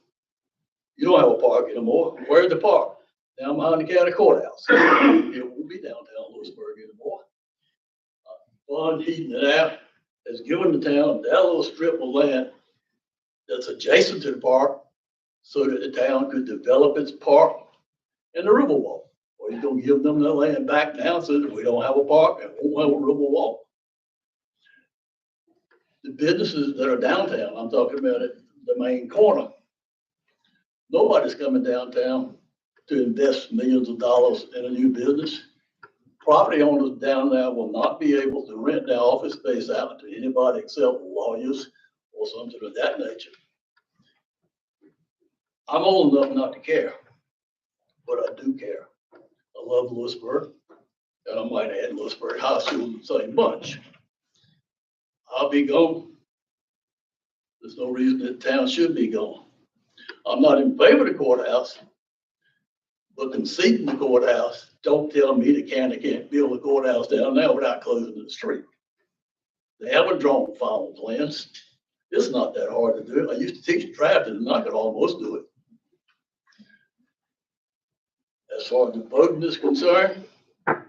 you don't have a park anymore. Where's the park? Down behind the county courthouse. It won't be downtown Louisburg anymore. Bond Heating and Air has given the town that little strip of land that's adjacent to the park so that the town could develop its park and the riverwalk. Or you're gonna give them their land back now so that we don't have a park and won't have a riverwalk. The businesses that are downtown, I'm talking about it, the main corner. Nobody's coming downtown to invest millions of dollars in a new business. Property owners down there will not be able to rent their office space out to anybody except lawyers or something of that nature. I'm old enough not to care, but I do care. I love Louisburg, and I might add Louisburg High School in the same bunch. I'll be gone. There's no reason that town should be gone. I'm not in favor of the courthouse, but conceding the courthouse, don't tell me the county can't build a courthouse down there without closing the street. They haven't drawn final plans. It's not that hard to do. I used to teach drafting and I could almost do it. As far as the voting is concerned, I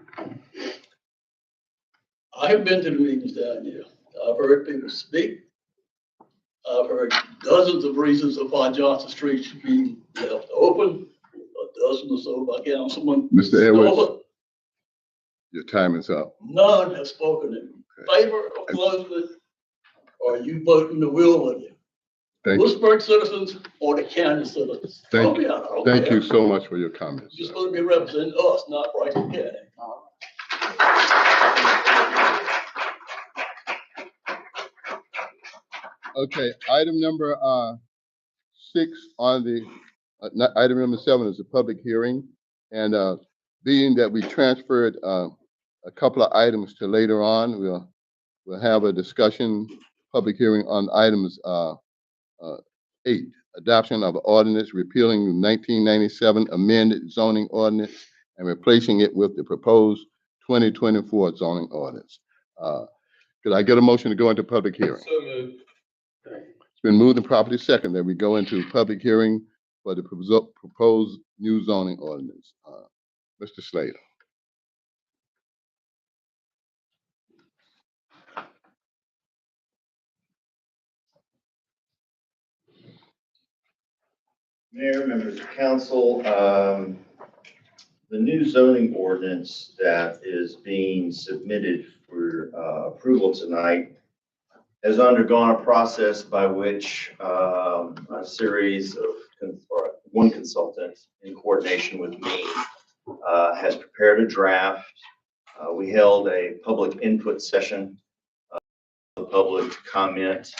have been to the meetings down here. I've heard people speak. I've heard dozens of reasons of why Johnson Street should be left open. A dozen or so by Councilman. Mr. Edwards, your time is up. None have spoken in favor of closing it. Or are you voting the will of you? Louisburg citizens or the county citizens? Thank you so much for your comments. You're supposed to be representing us, not Brighton County. Okay, item number 6 on the, item number 7 is a public hearing. And being that we transferred a couple of items to later on, we'll have a discussion, public hearing on items 8, adoption of ordinance repealing 1997 amended zoning ordinance and replacing it with the proposed 2024 zoning ordinance. Could I get a motion to go into public hearing? So moved. It's been moved and properly second that we go into public hearing for the proposed new zoning ordinance. Mr. Slater. Mayor, members of council, the new zoning ordinance that is being submitted for approval tonight has undergone a process by which a series of, or one consultant in coordination with me has prepared a draft. We held a public input session, public comment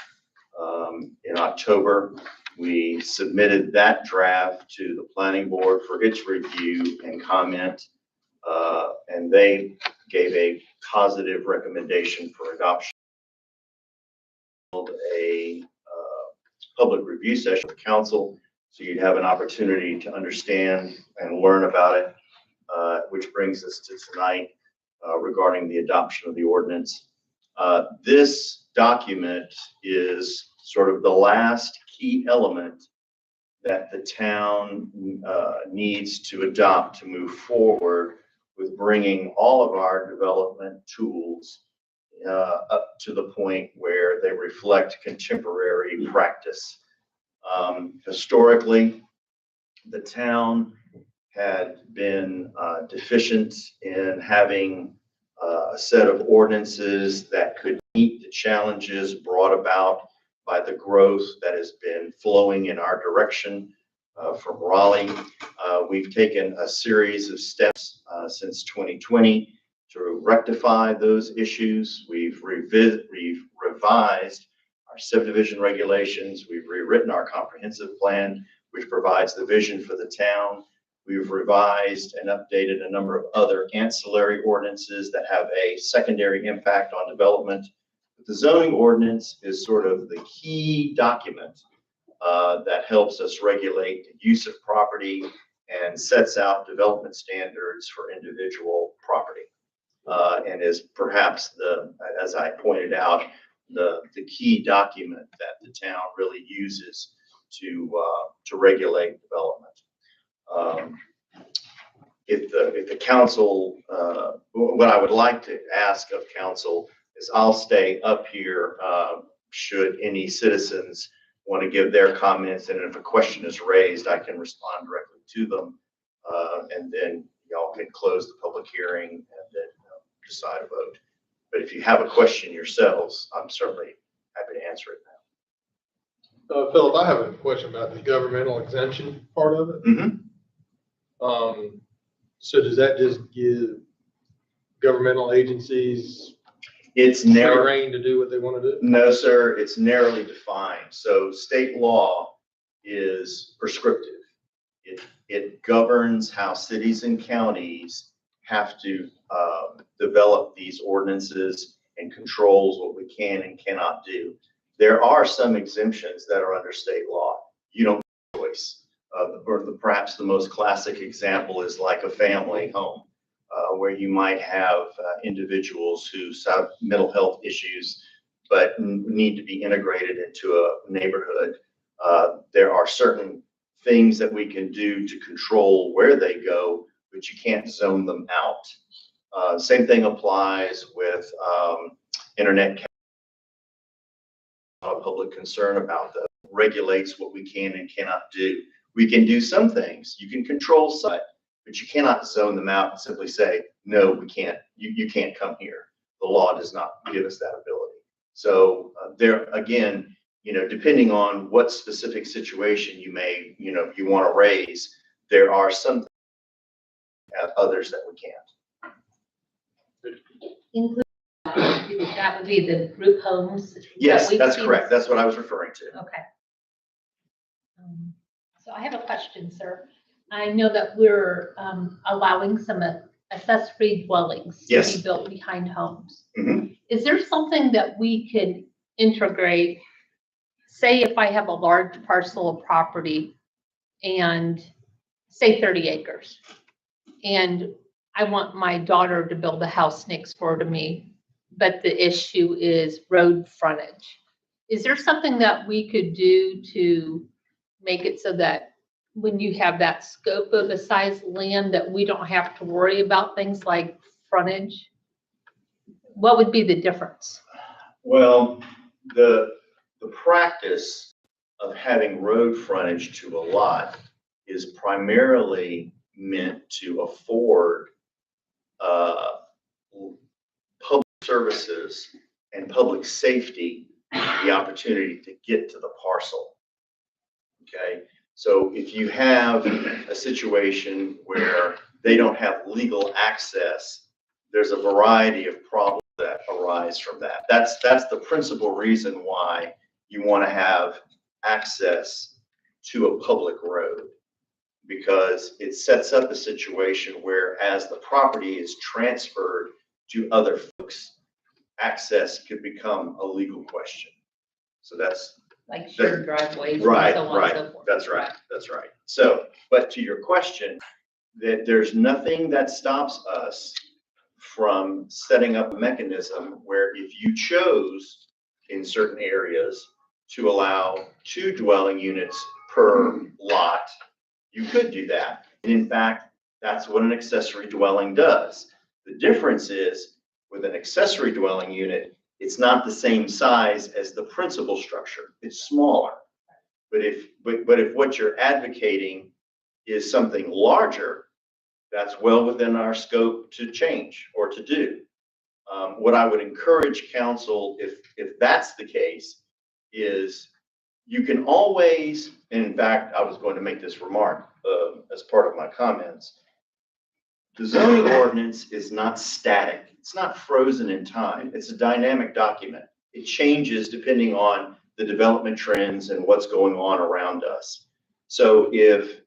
in October. We submitted that draft to the planning board for its review and comment, and they gave a positive recommendation for adoption. A public review session with council, so you'd have an opportunity to understand and learn about it, which brings us to tonight regarding the adoption of the ordinance. This document is sort of the last key element that the town needs to adopt to move forward with bringing all of our development tools up to the point where they reflect contemporary practice. Historically, the town had been deficient in having a set of ordinances that could meet the challenges brought about by the growth that has been flowing in our direction from Raleigh. We've taken a series of steps since 2020 to rectify those issues. We've revised our subdivision regulations. We've rewritten our comprehensive plan, which provides the vision for the town. We've revised and updated a number of other ancillary ordinances that have a secondary impact on development. The zoning ordinance is sort of the key document that helps us regulate the use of property and sets out development standards for individual property. And is perhaps as I pointed out, the key document that the town really uses to regulate development. If the council, what I would like to ask of council is I'll stay up here should any citizens want to give their comments, and if a question is raised, I can respond directly to them, and then y'all can close the public hearing and then decide a vote. But if you have a question yourselves, I'm certainly happy to answer it now. Philip, I have a question about the governmental exemption part of it. Mm-hmm. So does that just give governmental agencies It's free narrow. rein to do what they want to do? No, sir, it's narrowly defined. So state law is prescriptive. It governs how cities and counties have to develop these ordinances and controls what we can and cannot do. There are some exemptions that are under state law. You don't have a choice. Perhaps the most classic example is like a family home, where you might have individuals who have mental health issues but need to be integrated into a neighborhood. There are certain things that we can do to control where they go, but you can't zone them out. Same thing applies with internet. Public concern about that regulates what we can and cannot do. We can do some things. You can control some, but you cannot zone them out and simply say, no, we can't, you can't come here. The law does not give us that ability. So there, again, depending on what specific situation you may, you want to raise, there are some others that we can't. Include, that would be the group homes? Yes, we've that's seen? correct. That's what I was referring to. Okay. So I have a question, sir. I know that we're allowing some accessory dwellings to be built behind homes. Mm-hmm. Is there something that we could integrate? Say if I have a large parcel of property and say 30 acres, and I want my daughter to build a house next door to me, but the issue is road frontage. Is there something that we could do to make it so that when you have that scope of a size land that we don't have to worry about things like frontage? What would be the difference? Well, the practice of having road frontage to a lot is primarily meant to afford public services and public safety the opportunity to get to the parcel. Okay, so if you have a situation where they don't have legal access, there's a variety of problems that arise from that. That's the principal reason why you want to have access to a public road, because it sets up a situation where as the property is transferred to other folks, access could become a legal question. So that's Like shared driveways and right, so on and so forth. That's right. That's right. So, but to your question, that there's nothing that stops us from setting up a mechanism where if you chose in certain areas to allow 2 dwelling units per lot, you could do that. And in fact, that's what an accessory dwelling does. The difference is with an accessory dwelling unit, it's not the same size as the principal structure. It's smaller. But if what you're advocating is something larger, that's well within our scope to change or to do. What I would encourage council, if that's the case, is you can always, and in fact, I was going to make this remark as part of my comments. The zoning ordinance is not static. It's not frozen in time. It's a dynamic document. It changes depending on the development trends and what's going on around us. So if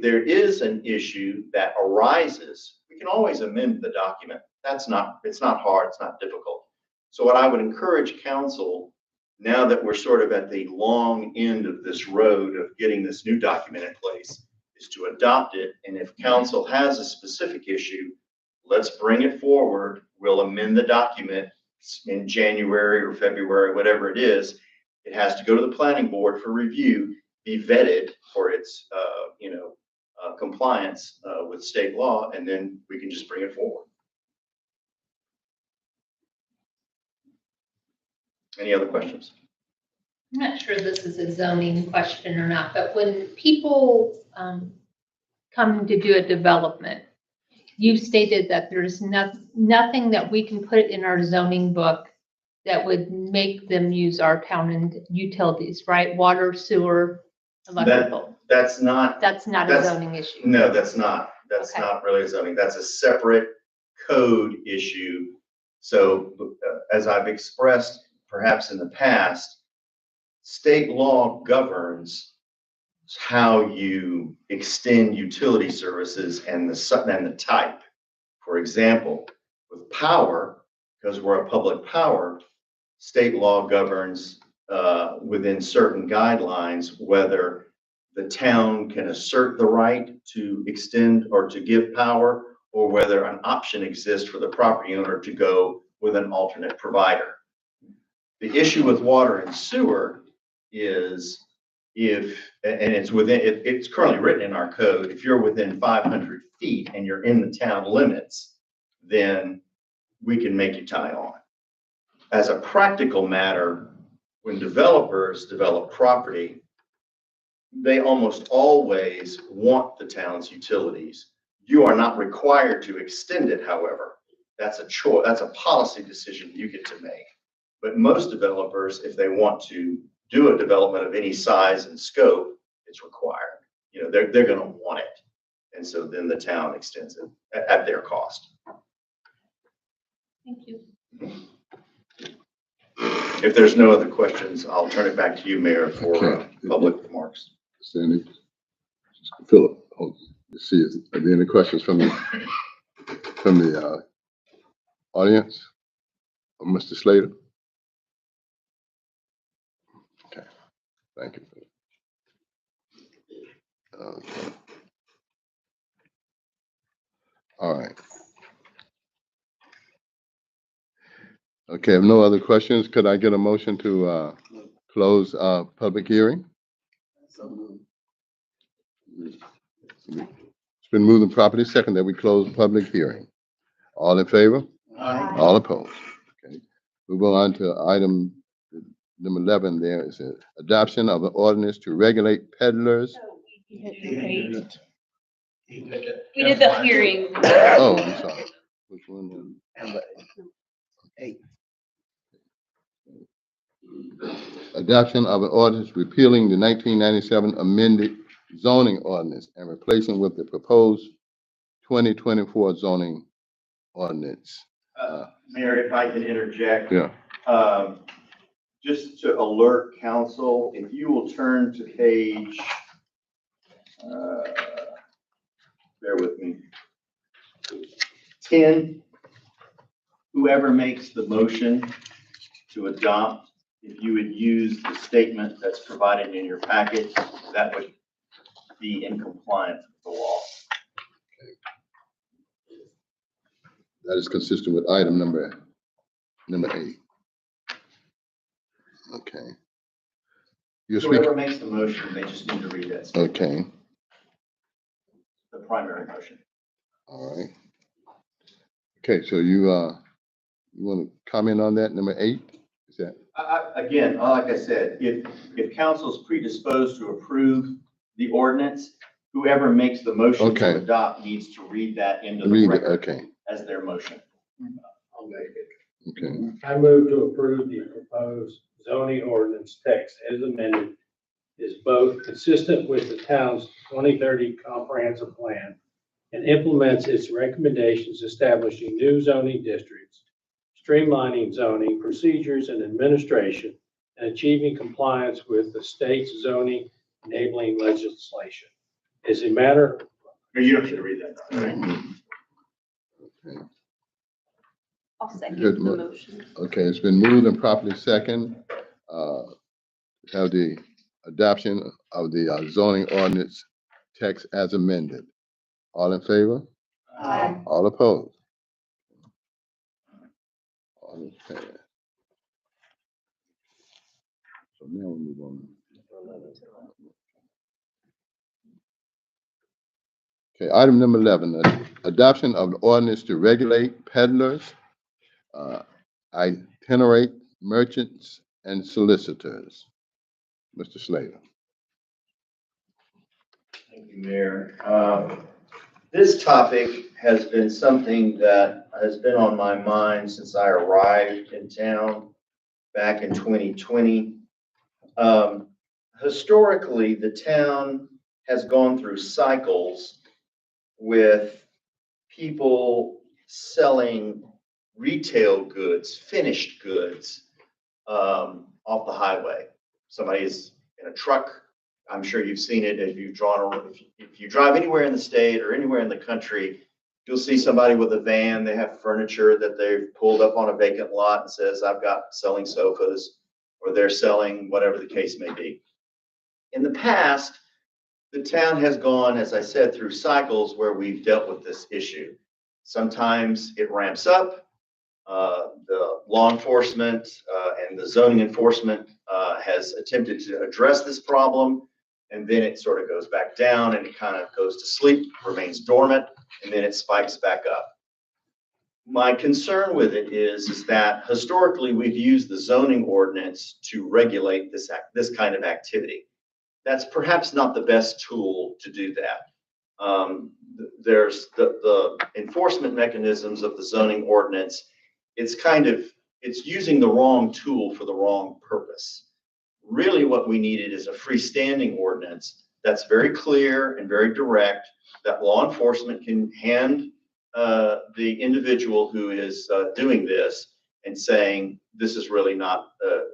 there is an issue that arises, we can always amend the document. It's not hard, it's not difficult. So what I would encourage council, now that we're sort of at the long end of this road of getting this new document in place, is to adopt it. And if council has a specific issue, let's bring it forward. We'll amend the document in January or February, whatever it is. It has to go to the planning board for review, be vetted for its, compliance with state law, and then we can just bring it forward. Any other questions? I'm not sure this is a zoning question or not, but when people come to do a development, you stated that there's nothing that we can put in our zoning book that would make them use our town and utilities, right? Water, sewer, electrical. That's not a zoning issue. No, that's not. That's Okay. not really a zoning. That's a separate code issue. So as I've expressed perhaps in the past, state law governs how you extend utility services and the type. For example, with power, because we're a public power, state law governs within certain guidelines whether the town can assert the right to extend or to give power, or whether an option exists for the property owner to go with an alternate provider. The issue with water and sewer is it's currently written in our code, if you're within 500 feet and you're in the town limits, then we can make you tie on. As a practical matter, when developers develop property, they almost always want the town's utilities. You are not required to extend it, however. That's a choice, that's a policy decision you get to make. But most developers, if they want to do a development of any size and scope, it's required. They're going to want it. And so then the town extends it at their cost. Thank you. If there's no other questions, I'll turn it back to you, Mayor, for public remarks. Sandy, Philip, let's see, are there any questions from the audience? Or Mr. Slater? Okay, thank you. All right. Okay, if no other questions, could I get a motion to close public hearing? It's been moved and properly second that we close public hearing. All in favor? Aye. All opposed? Okay. We'll go on to item number 11. There is an adoption of an ordinance to regulate peddlers. We did the hearing. Oh, I'm sorry. Which one? Adoption of an ordinance repealing the 1997 amended zoning ordinance and replacing with the proposed 2024 zoning ordinance. Mayor, if I can interject. Yeah. Just to alert council, if you will turn to page, bear with me, 10, whoever makes the motion to adopt, if you would use the statement that's provided in your packet, that would be in compliance with the law. That is consistent with item number 8. Okay. You're Whoever speaking, makes the motion, they just need to read that, okay, the primary motion. all right. Okay, so you want to comment on that, number 8? Is that, Again, like I said, if council's predisposed to approve the ordinance, whoever makes the motion Okay. to adopt needs to read that into the read it, record okay, as their motion. I'll make it. okay. I move to approve the proposed zoning ordinance text as amended is both consistent with the town's 2030 comprehensive plan and implements its recommendations establishing new zoning districts, streamlining zoning procedures and administration, and achieving compliance with the state's zoning enabling legislation. As a matter, You don't need to read that. Right? I'll second Good the mo- motion. Okay, it's been moved and properly second, have the adoption of the zoning ordinance text as amended. All in favor? Aye. All opposed? All in favor. So now we move on. Okay, item number 11, adoption of the ordinance to regulate peddlers, itinerant merchants, and solicitors. Mr. Slater. Thank you, Mayor. This topic has been something that has been on my mind since I arrived in town back in 2020. Historically, the town has gone through cycles with people selling retail goods, finished goods, off the highway. Somebody is in a truck. I'm sure you've seen it if you've drawn around. If you drive anywhere in the state or anywhere in the country, you'll see somebody with a van. They have furniture that they've pulled up on a vacant lot and says, I've got selling sofas, or they're selling whatever the case may be. In the past, the town has gone, as I said, through cycles where we've dealt with this issue. Sometimes it ramps up. The law enforcement and the zoning enforcement has attempted to address this problem, and then it sort of goes back down and it kind of goes to sleep, remains dormant, and then it spikes back up. My concern with it is that historically we've used the zoning ordinance to regulate this kind of activity. That's perhaps not the best tool to do that. There's the enforcement mechanisms of the zoning ordinance. It's using the wrong tool for the wrong purpose. Really what we needed is a freestanding ordinance that's very clear and very direct, that law enforcement can hand the individual who is doing this and saying, this is really not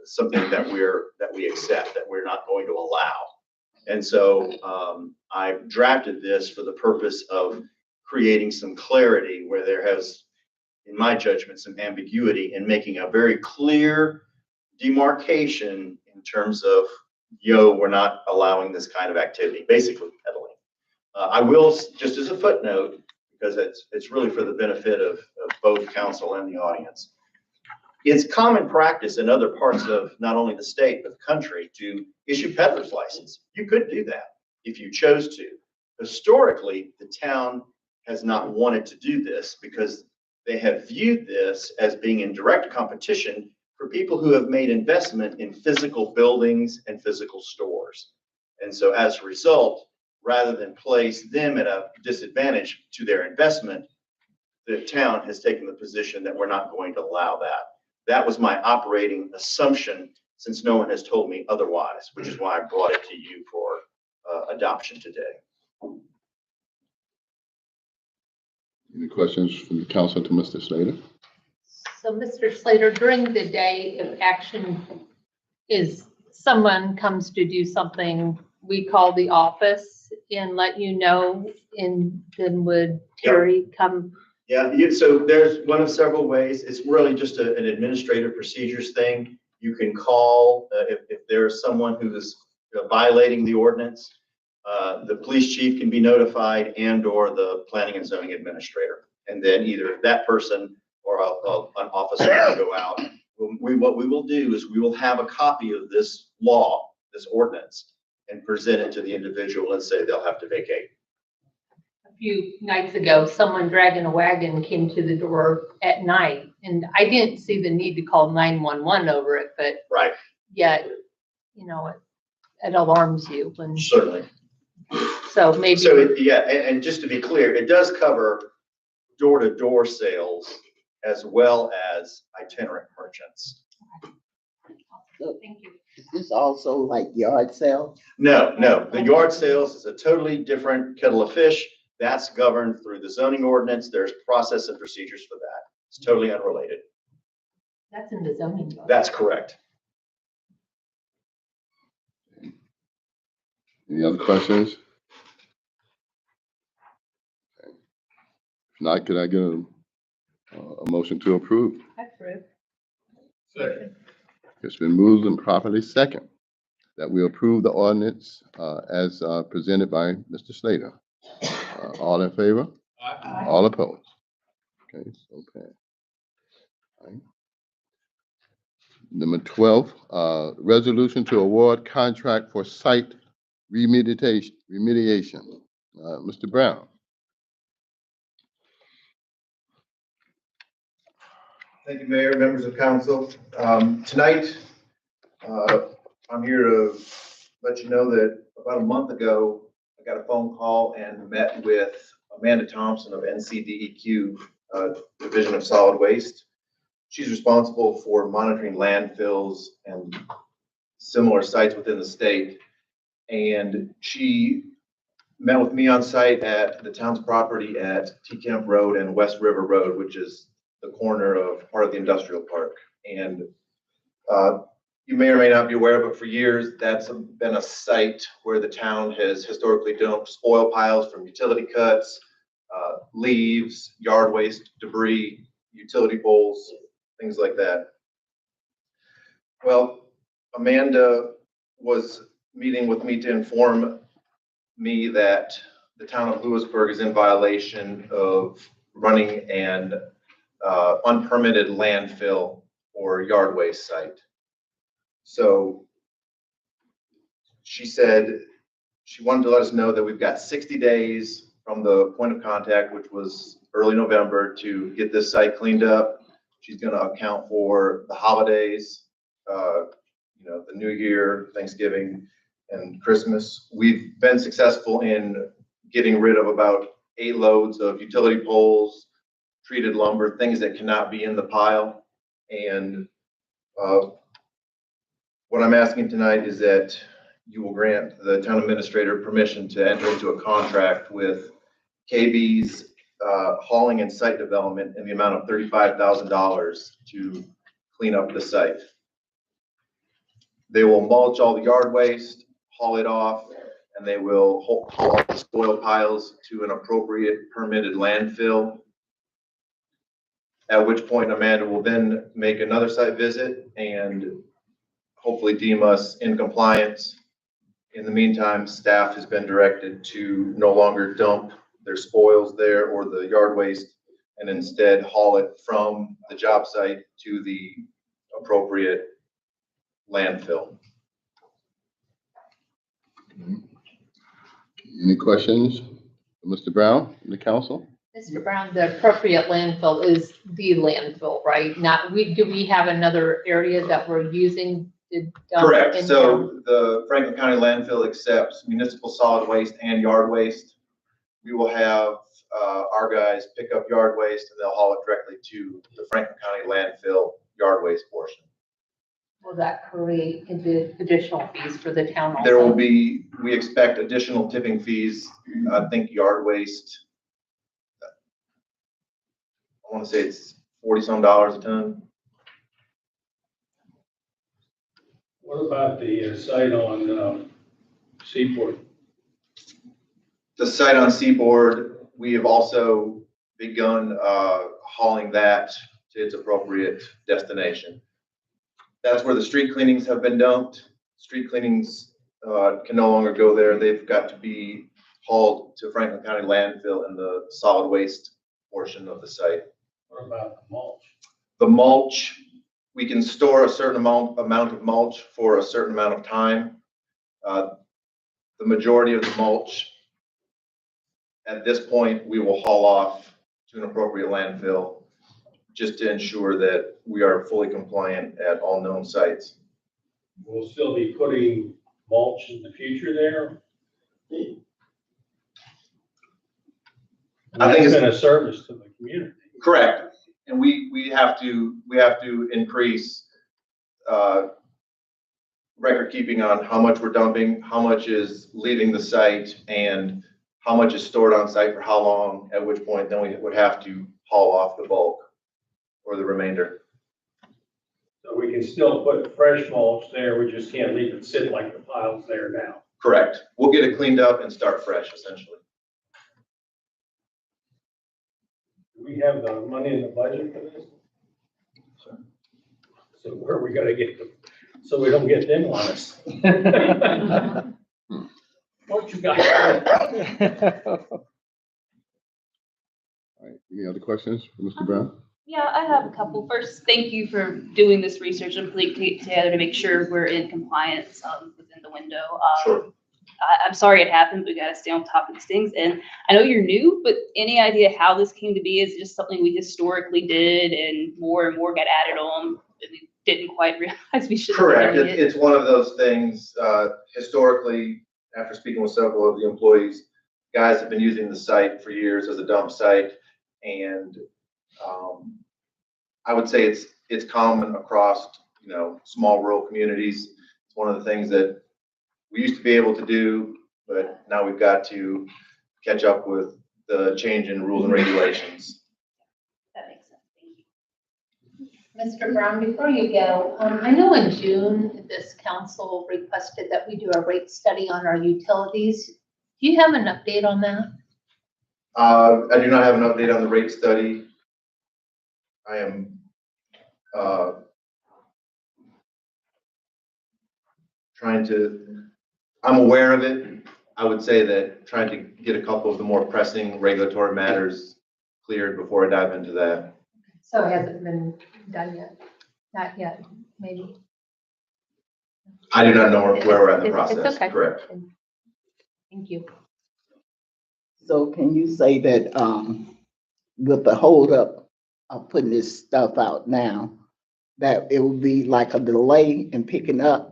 something that we accept, that we're not going to allow. And so I've drafted this for the purpose of creating some clarity where there has, in my judgment, some ambiguity, and making a very clear demarcation in terms of, we're not allowing this kind of activity, basically peddling. I will, just as a footnote, because it's really for the benefit of both council and the audience. It's common practice in other parts of not only the state, but the country to issue peddler's license. You could do that if you chose to. Historically, the town has not wanted to do this because they have viewed this as being in direct competition for people who have made investment in physical buildings and physical stores. And so as a result, rather than place them at a disadvantage to their investment, the town has taken the position that we're not going to allow that. That was my operating assumption, since no one has told me otherwise, which is why I brought it to you for adoption today. Any questions from the council to Mr. Slater? So Mr. Slater, during the day, if action is, someone comes to do something, we call the office and let you know, and then would Terry come? Yeah, so there's one of several ways. It's really just an administrative procedures thing. You can call if there's someone who is violating the ordinance. The police chief can be notified, and or the planning and zoning administrator. And then either that person or an officer will go out. What we will do is we will have a copy of this law, this ordinance, and present it to the individual and say they'll have to vacate. A few nights ago, someone dragging a wagon came to the door at night, and I didn't see the need to call 911 over it, but Right. yet, it alarms you when, Certainly. so maybe. So, and just to be clear, it does cover door-to-door sales as well as itinerant merchants. Thank you. Is this also like yard sale? No, the yard sales is a totally different kettle of fish. That's governed through the zoning ordinance. There's process and procedures for that. It's totally unrelated. That's in the zoning law. That's correct. Any other questions? Okay. If not, could I get a motion to approve? Approve. Second. It's been moved and properly second that we approve the ordinance as presented by Mr. Slater. All in favor? Aye. All opposed? Okay, so passed. All right. Number 12, resolution to award contract for site remediation. Mr. Brown. Thank you, Mayor, members of council. Tonight, I'm here to let you know that about a month ago, I got a phone call and met with Amanda Thompson of NCDEQ, Division of Solid Waste. She's responsible for monitoring landfills and similar sites within the state. And she met with me on site at the town's property at T Kemp Road and West River Road, which is the corner of part of the industrial park. And you may or may not be aware of it, for years, that's been a site where the town has historically dumped spoil piles from utility cuts, leaves, yard waste, debris, utility poles, things like that. Well, Amanda was meeting with me to inform me that the town of Louisburg is in violation of running an unpermitted landfill or yard waste site. So she said she wanted to let us know that we've got 60 days from the point of contact, which was early November, to get this site cleaned up. She's going to account for the holidays, the New Year, Thanksgiving, and Christmas. We've been successful in getting rid of about 8 loads of utility poles, treated lumber, things that cannot be in the pile. And what I'm asking tonight is that you will grant the town administrator permission to enter into a contract with KB's hauling and site development in the amount of $35,000 to clean up the site. They will mulch all the yard waste, haul it off, and they will haul all the spoil piles to an appropriate permitted landfill. At which point Amanda will then make another site visit and hopefully deem us in compliance. In the meantime, staff has been directed to no longer dump their spoils there or the yard waste, and instead haul it from the job site to the appropriate landfill. Any questions, Mr. Brown, the council? Mr. Brown, the appropriate landfill is the landfill, right? Do we have another area that we're using to dump? Correct. in So the Franklin County landfill accepts municipal solid waste and yard waste. We will have our guys pick up yard waste and they'll haul it directly to the Franklin County landfill yard waste portion. Will that create additional fees for the town also? There will be, we expect additional tipping fees. I think yard waste, I want to say it's $40-some a ton. What about the site on Seaport? The site on Seaboard, we have also begun hauling that to its appropriate destination. That's where the street cleanings have been dumped. Street cleanings can no longer go there. They've got to be hauled to Franklin County landfill in the solid waste portion of the site. What about the mulch? The mulch, we can store a certain amount of mulch for a certain amount of time. The majority of the mulch, at this point, we will haul off to an appropriate landfill just to ensure that we are fully compliant at all known sites. We'll still be putting mulch in the future there? I think That's it's been a service to the community. correct. And we have to increase, record keeping on how much we're dumping, how much is leaving the site, and how much is stored on site for how long, at which point then we would have to haul off the bulk or the remainder. So we can still put fresh mulch there, we just can't leave it sit like the pile's there now. Correct. We'll get it cleaned up and start fresh, essentially. Do we have the money in the budget for this? So where are we gonna get them, so we don't get them on us? What you got? All right, any other questions for Mr. Brown? Yeah, I have a couple. First, thank you for doing this research and putting it together to make sure we're in compliance within the window. Sure. I'm sorry it happened. We gotta stay on top of these things. And I know you're new, but any idea how this came to be? Is it just something we historically did and more got added on and we didn't quite realize we should have Correct. done it? It's one of those things, historically, after speaking with several of the employees, guys have been using the site for years as a dump site. And I would say it's common across, small rural communities. It's one of the things that we used to be able to do, but now we've got to catch up with the change in rules and regulations. That makes sense. Thank you. Mr. Brown, before you go, I know in June, this council requested that we do a rate study on our utilities. Do you have an update on that? I do not have an update on the rate study. I am I'm aware of it. I would say that trying to get a couple of the more pressing regulatory matters cleared before I dive into that. So it hasn't been done yet? Not yet, maybe? I do not know where we're at in the It's process. okay. Correct. Thank you. So can you say that, with the holdup of putting this stuff out now, that it will be like a delay in picking up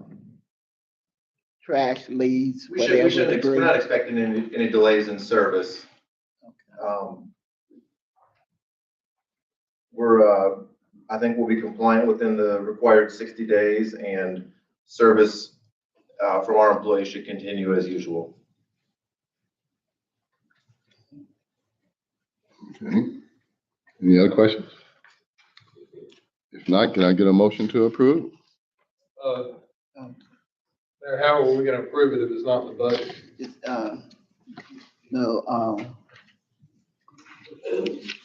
trash leaves, We whatever shouldn't, we're debris? not expecting any delays in service. I think we'll be compliant within the required 60 days, and service from our employees should continue as usual. Okay. Any other questions? If not, can I get a motion to approve? Mayor, how are we gonna approve it if it's not in the budget? No,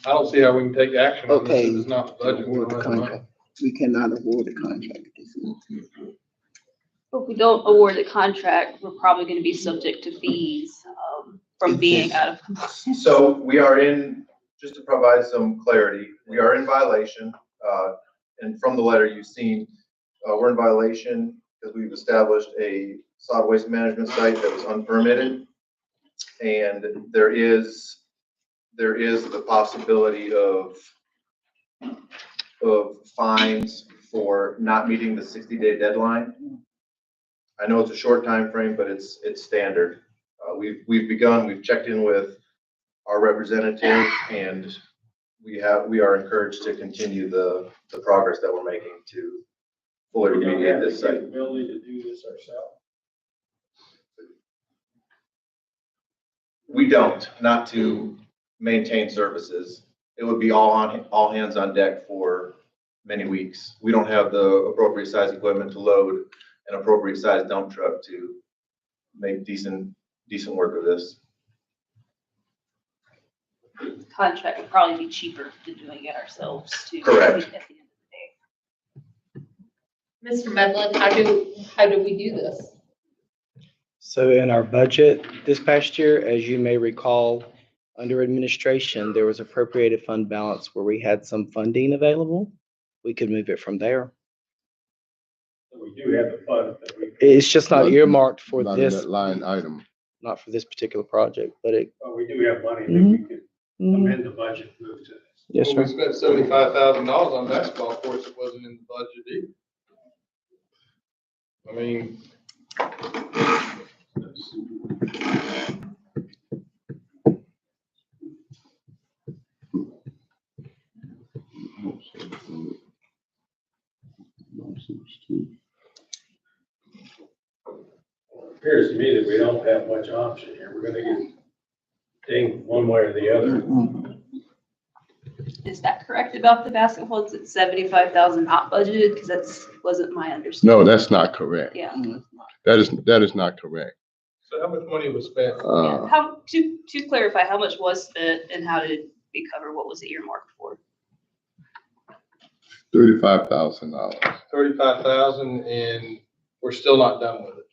I don't see how we can take action on this okay. if it's not in the budget. We award don't the have the money. contract. We cannot award the contract this month. If we don't award the contract, we're probably gonna be subject to fees from being out of compliance. So we are just to provide some clarity, we are in violation. And from the letter you've seen, we're in violation because we've established a solid waste management site that was unpermitted. And there is the possibility of fines for not meeting the 60-day deadline. I know it's a short time frame, but it's standard. We've checked in with our representative, and we are encouraged to continue the progress that we're making to fully remediate this site. Ability to do this ourselves. We don't, not to maintain services. It would be all hands on deck for many weeks. We don't have the appropriate size equipment to load an appropriate size dump truck to make decent work of this. Contract would probably be cheaper than doing it ourselves too. Correct. At the end of the day. Mr. Medlin, how do we do this? So in our budget this past year, as you may recall, under administration, there was appropriated fund balance where we had some funding available. We could move it from there. We do have the funds that we. It's just not earmarked for Not in this, that line item. not for this particular project, but it, We do have money that we could amend the budget, move to this. yes, When we sir. spent $75,000 on basketball courts, it wasn't in the budget either. I mean, Appears to me that we don't have much option here. We're gonna get dinged one way or the other. Is that correct about the basketball? Is it 75,000 not budgeted? Because wasn't my understanding. No, that's not correct. Yeah. That is not correct. so how much money was spent? Yeah. How, to clarify, how much was spent and how did it be covered? What was it earmarked for? $35,000. 35,000 and we're still not done with it.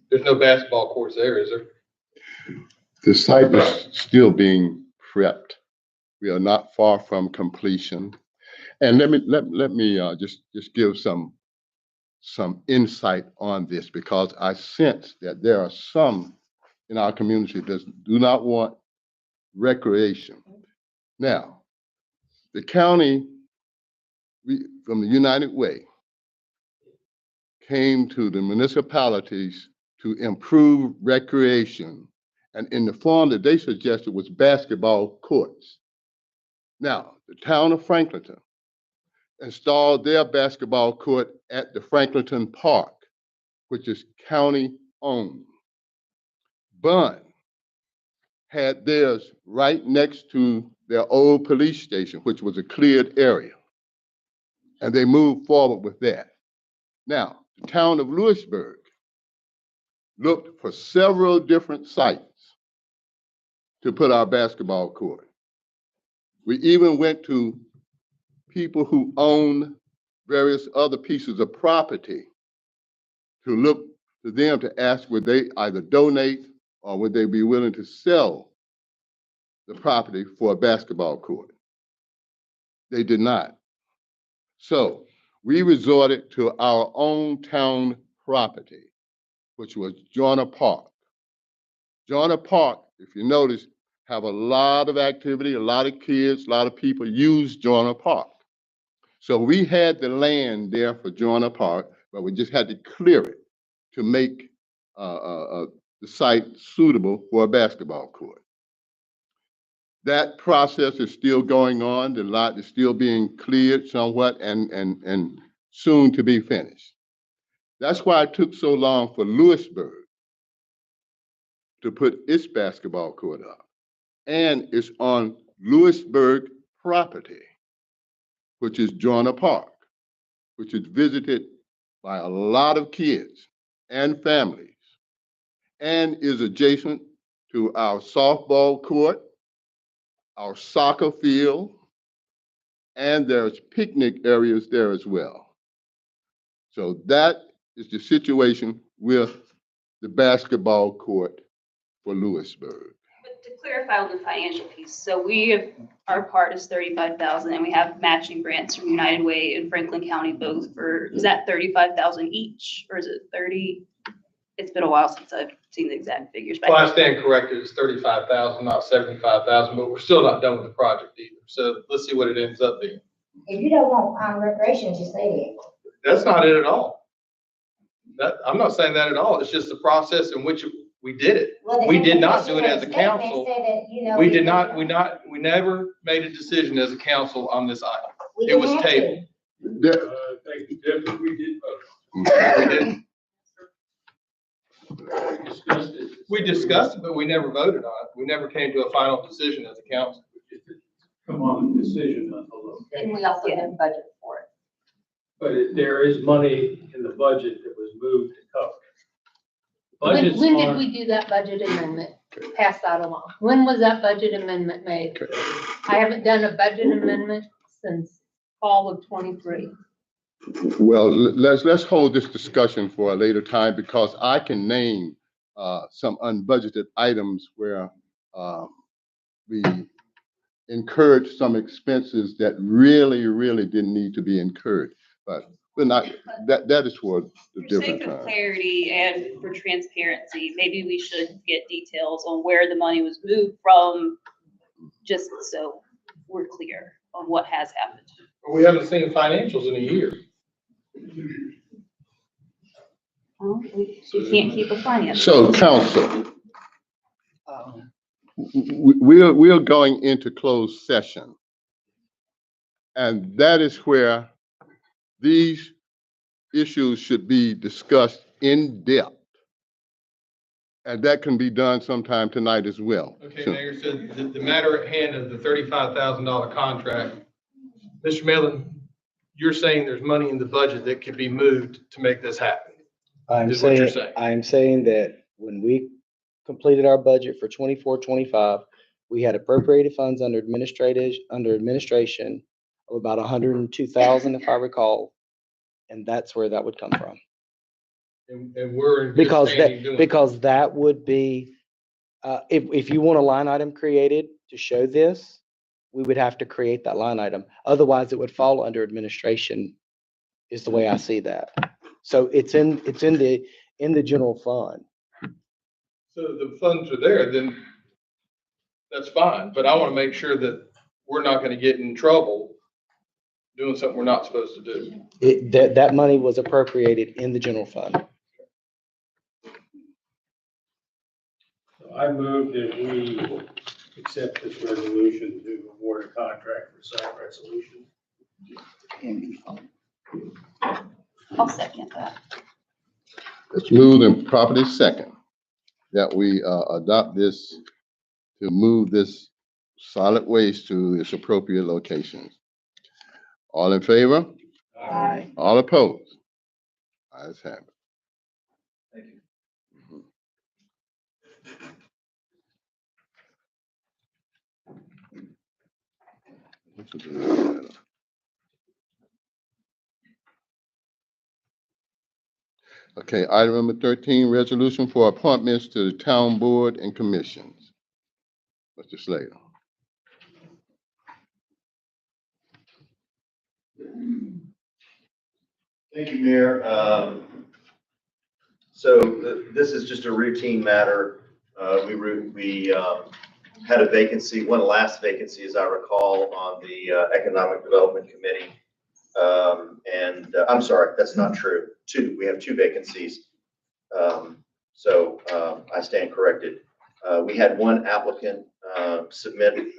There's no basketball courts there, is there? The site is still being prepped. We are not far from completion. And let me just give some insight on this, because I sense that there are some in our community that do not want recreation. Now, the county, from the United Way, came to the municipalities to improve recreation, and in the form that they suggested was basketball courts. Now, the town of Franklinton installed their basketball court at the Franklinton Park, which is county-owned. Bunn had theirs right next to their old police station, which was a cleared area. And they moved forward with that. Now, the town of Louisburg looked for several different sites to put our basketball court. We even went to people who own various other pieces of property to look to them to ask would they either donate or would they be willing to sell the property for a basketball court. They did not. So we resorted to our own town property, which was Joyner Park. Joyner Park, if you notice, have a lot of activity, a lot of kids, a lot of people use Joyner Park. So we had the land there for Joyner Park, but we just had to clear it to make the site suitable for a basketball court. That process is still going on. The lot is still being cleared somewhat and soon to be finished. That's why it took so long for Louisburg to put its basketball court up. And it's on Louisburg property, which is Joyner Park, which is visited by a lot of kids and families, and is adjacent to our softball court, our soccer field, and there's picnic areas there as well. So that is the situation with the basketball court for Louisburg. But to clarify on the financial piece, so our part is 35,000 and we have matching grants from United Way and Franklin County both is that 35,000 each or is it 30? It's been a while since I've seen the exact figures. Well, I stand corrected, it's 35,000, not 75,000, but we're still not done with the project either. So let's see what it ends up being. If you don't want recreation, just say it. That's not it at all. I'm not saying that at all. It's just the process in which we did it. Well, We did not do it as a council. We We never made a decision as a council on this item. We It didn't was have to. tabled. Thank you, Jeff, we did vote. We didn't. We discussed it. We discussed it, but we never voted on it. We never came to a final decision as a council. Come on, decision on the location. And we also didn't budget for it. But there is money in the budget that was moved to cover. When Budget's did on- we do that budget amendment? Pass that along. When was that budget amendment made? I haven't done a budget amendment since fall of '23. Well, let's hold this discussion for a later time because I can name some unbudgeted items where we incurred some expenses that really, really didn't need to be incurred. But we're not, that is for the For sake different of time. clarity and for transparency, maybe we should get details on where the money was moved from, just so we're clear on what has happened. We haven't seen financials in a year. Well, we can't keep a finance. So council, we're going into closed session. And that is where these issues should be discussed in depth. And that can be done sometime tonight as well. Okay, Mayor, so the matter at hand is the $35,000 contract. Mr. Mellon, you're saying there's money in the budget that could be moved to make this happen? Is what you're saying. I'm saying that when we completed our budget for 24-25, we had appropriated funds under administration of about 102,000, if I recall. And that's where that would come from. And we're in good Because standing doing that would be, if you want a line item created to show this, we would have to create that line item. Otherwise, it would fall under administration, is the way I see that. So it's in the general fund. So the funds are there, then that's fine. But I want to make sure that we're not going to get in trouble doing something we're not supposed to do. That money was appropriated in the general fund. So I move that we accept this resolution to award a contract for site resolution. I'll second that. It's moved and properly second that we adopt this to move this solid waste to its appropriate locations. All in favor? Aye. All opposed? Ayes have it. Thank you. What's the next item? Okay, item number 13, resolution for appointments to the town board and commissions. Mr. Slater. Thank you, Mayor. So this is just a routine matter. We had a vacancy, one last vacancy, as I recall, on the Economic Development Committee. I'm sorry, that's not true. We have two vacancies. So I stand corrected. We had one applicant submit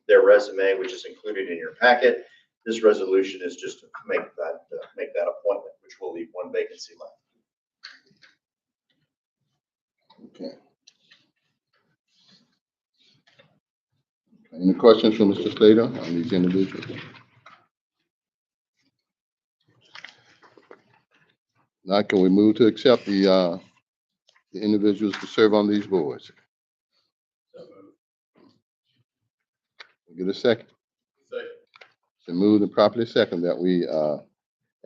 their resume, which is included in your packet. This resolution is just to make that appointment, which will leave one vacancy left. Okay. Any questions from Mr. Slater on these individuals? Now, can we move to accept the individuals to serve on these boards? Get a second. Second. So moved and properly second that we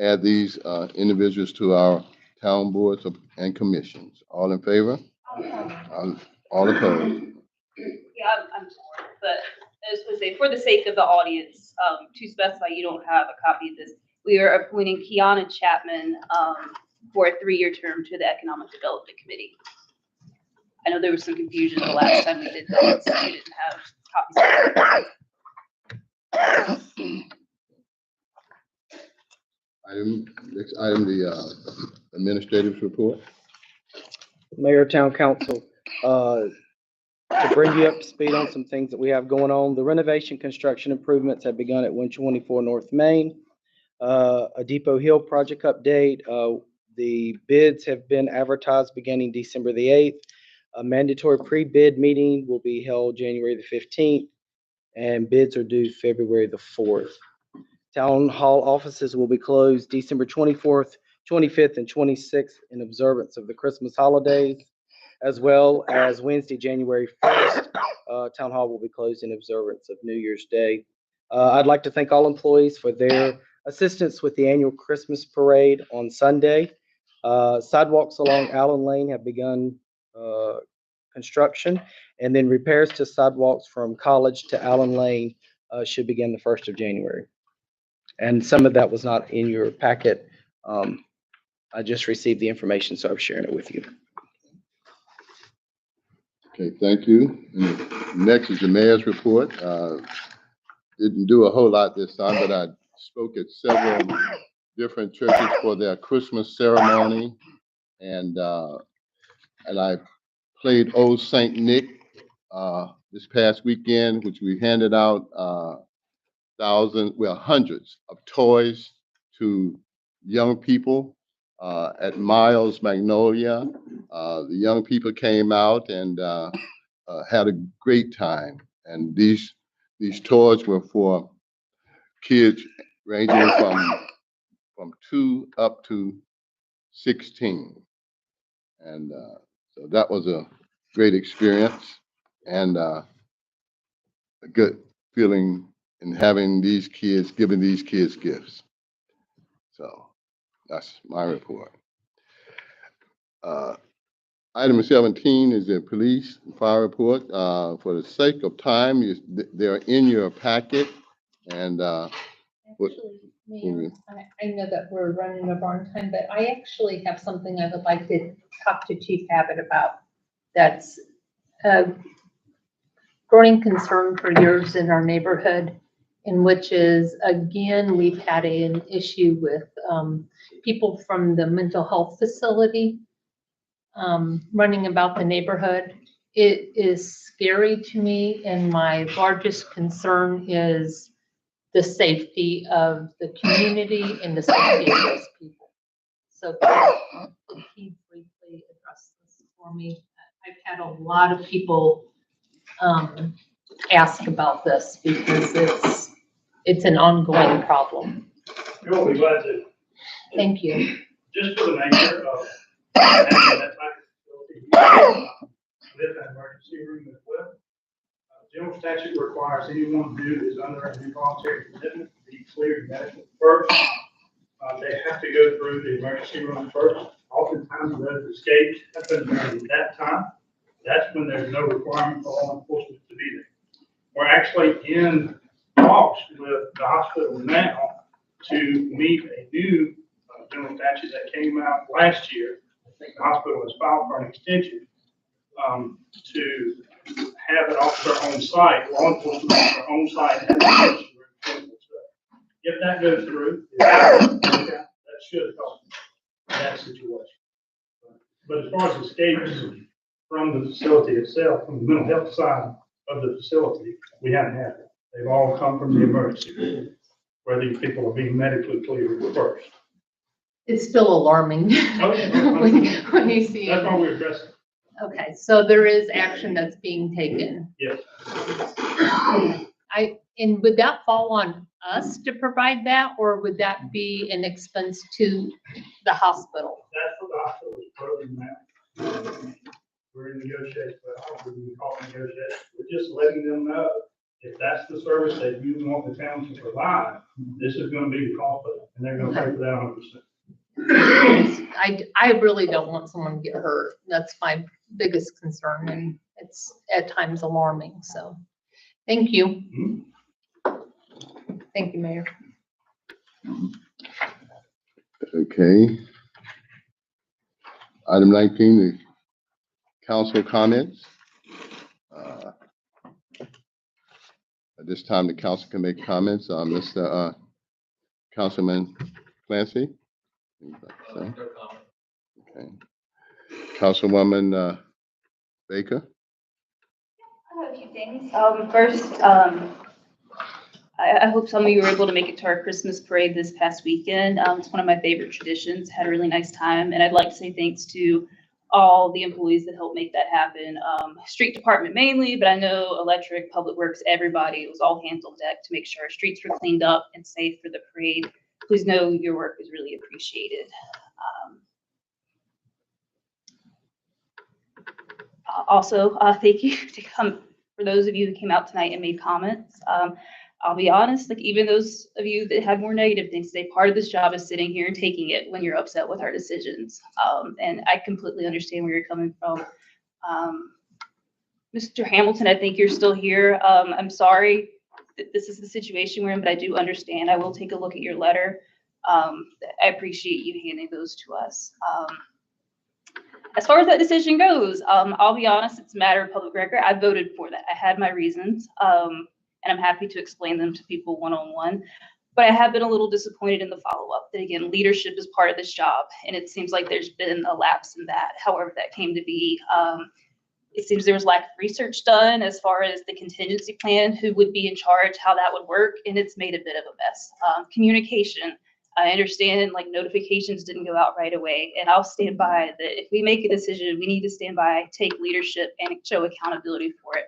add these individuals to our town boards and commissions. All in favor? All opposed? Yeah, I'm sorry, but I just want to say, for the sake of the audience, to specify you don't have a copy of this, we are appointing Kiana Chapman for a 3-year term to the Economic Development Committee. I know there was some confusion the last time we did that, so we didn't have copies of it. Next item, the administrative report. Mayor, Town Council, to bring you up to speed on some things that we have going on, the renovation construction improvements have begun at 124 North Main. A Depot Hill project update. The bids have been advertised beginning December the 8th. A mandatory pre-bid meeting will be held January the 15th, and bids are due February the 4th. Town hall offices will be closed December 24th, 25th, and 26th in observance of the Christmas holidays, as well as Wednesday, January 1st. Town hall will be closed in observance of New Year's Day. I'd like to thank all employees for their assistance with the annual Christmas parade on Sunday. Sidewalks along Allen Lane have begun construction. And then repairs to sidewalks from College to Allen Lane should begin the 1st of January. And some of that was not in your packet. I just received the information, so I'm sharing it with you. Okay, thank you. And next is the mayor's report. Didn't do a whole lot this time, but I spoke at several different churches for their Christmas ceremony. And I played Old Saint Nick this past weekend, which we handed out hundreds of toys to young people at Miles Magnolia. The young people came out and had a great time. And these toys were for kids ranging from 2 up to 16. And so that was a great experience and a good feeling in having these kids, giving these kids gifts. So that's my report. Item 17 is the police and fire report. For the sake of time, they're in your packet. And Actually, Mayor, I know that we're running over on time, but I actually have something I would like to talk to Chief Abbott about. That's a growing concern for years in our neighborhood, in which is, again, we've had an issue with people from the mental health facility running about the neighborhood. It is scary to me, and my largest concern is the safety of the community and the safety of those people. So can he briefly address this for me? I've had a lot of people ask about this because it's an ongoing problem. You'll be glad to. Thank you. Just for the nature of having that type of facility, live in an emergency room as well. General statute requires anyone who is under a involuntary commitment to be cleared medically first. They have to go through the emergency room first. Oftentimes those escapes happen during that time. That's when there's no requirement for law enforcement to be there. We're actually in talks with the hospital now to meet a new general statute that came out last year. I think the hospital has filed for an extension to have it off their own site, law enforcement off their own site. If that goes through, that should help that situation. But as far as escapes from the facility itself, from the mental health side of the facility, we haven't had it. They've all come from the emergency room, where these people are being medically cleared first. It's still alarming when you see it. That's why we're addressing. Okay, so there is action that's being taken. Yes. And would that fall on us to provide that, or would that be an expense to the hospital? That's what the hospital is proposing now. We're in negotiation, we're just letting them know if that's the service that you want the town to provide, this is gonna be the cost of it, and they're gonna pay for that 100%. I really don't want someone to get hurt. That's my biggest concern, and it's at times alarming, so. Thank you. Mm-hmm. Thank you, Mayor. okay. Item 19, the council comments. At this time, the council can make comments. Mr. Councilman Clancy. Okay. Councilwoman Baker. I have a few things. First, I hope some of you were able to make it to our Christmas parade this past weekend. It's one of my favorite traditions. Had a really nice time, and I'd like to say thanks to all the employees that helped make that happen. Street department mainly, but I know electric, public works, everybody. It was all hands on deck to make sure our streets were cleaned up and safe for the parade. Please know your work was really appreciated. Also, thank you for those of you that came out tonight and made comments. I'll be honest, like even those of you that had more negative things to say, part of this job is sitting here and taking it when you're upset with our decisions. And I completely understand where you're coming from. Mr. Hamilton, I think you're still here. I'm sorry that this is the situation we're in, but I do understand. I will take a look at your letter. I appreciate you handing those to us. As far as that decision goes, I'll be honest, it's a matter of public record. I voted for that. I had my reasons, and I'm happy to explain them to people one-on-one. But I have been a little disappointed in the follow-up. That again, leadership is part of this job, and it seems like there's been a lapse in that. However that came to be, it seems there was lack of research done as far as the contingency plan, who would be in charge, how that would work, and it's made a bit of a mess. Communication. I understand like notifications didn't go out right away, and I'll stand by that. If we make a decision, we need to stand by, take leadership, and show accountability for it.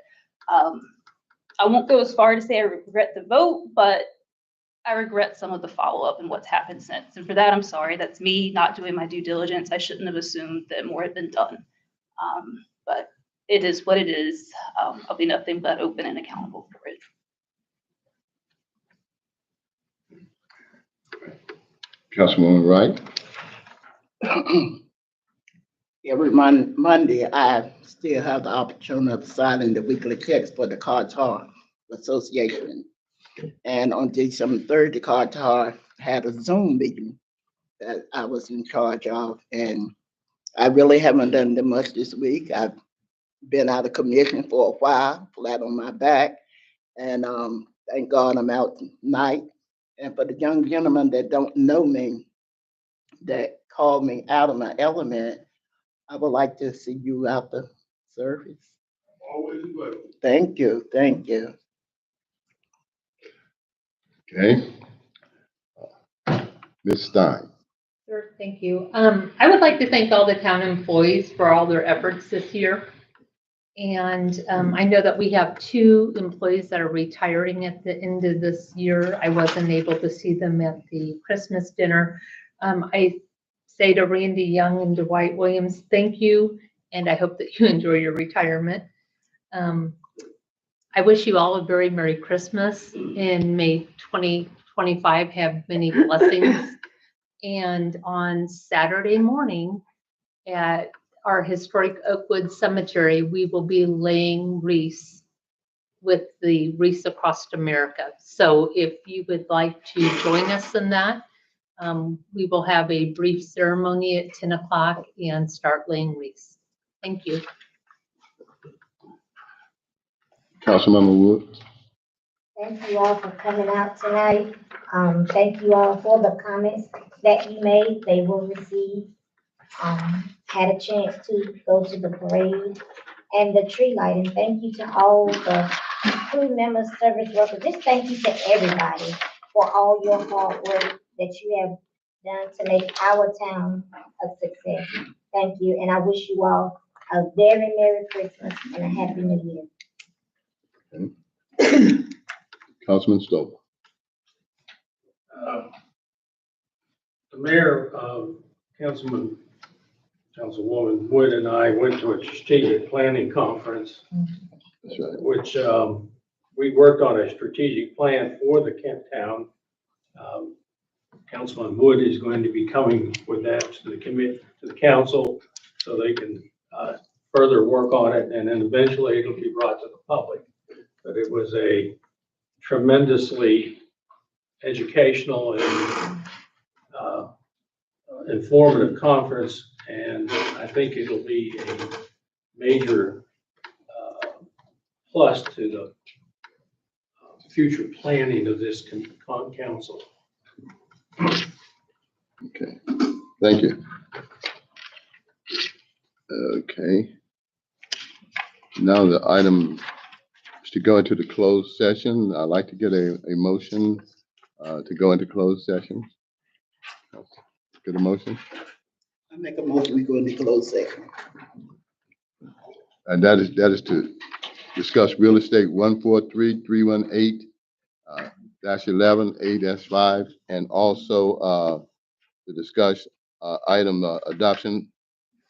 I won't go as far to say I regret the vote, but I regret some of the follow-up and what's happened since. And for that, I'm sorry. That's me not doing my due diligence. I shouldn't have assumed that more had been done. But it is what it is. I'll be nothing but open and accountable for it. Councilwoman Wright? Every Monday, I still have the opportunity of signing the weekly checks for the Carter Association. And on December 3rd, the Carter had a Zoom meeting that I was in charge of. And I really haven't done that much this week. I've been out of commission for a while, flat on my back. And thank God I'm out tonight. And for the young gentlemen that don't know me, that called me out of my element, I would like to see you out the service. Always welcome. Thank you, thank you. Okay. Ms. Stein? Sure, thank you. I would like to thank all the town employees for all their efforts this year. And I know that we have 2 employees that are retiring at the end of this year. I wasn't able to see them at the Christmas dinner. I say to Randy Young and Dwight Williams, thank you, and I hope that you enjoy your retirement. I wish you all a very Merry Christmas, and may 2025 have many blessings. And on Saturday morning at our historic Oakwood Cemetery, we will be laying wreaths with the Wreaths Across America. So if you would like to join us in that, we will have a brief ceremony at 10 o'clock and start laying wreaths. Thank you. Councilmember Wood? Thank you all for coming out tonight. Thank you all for the comments that you made. They were received. Had a chance to go to the parade and the tree lighting. Thank you to all the crew members, service workers. Just thank you to everybody for all your hard work that you have done to make our town a success. Thank you, and I wish you all a very Merry Christmas and a Happy New Year. Okay. Councilman Stover? The mayor, Councilwoman Wood and I went to a strategic planning conference. That's right. Which we worked on a strategic plan for the Kent town. Councilman Wood is going to be coming with that to the council, so they can further work on it, and then eventually it'll be brought to the public. But it was a tremendously educational and informative conference, and I think it'll be a major plus to the future planning of this council. Okay, thank you. Okay. Now the item is to go into the closed session. I'd like to get a motion to go into closed session. Get a motion? I make a motion, we go into closed session. And that is to discuss real estate 143318 -11 A-5, and also to discuss item adoption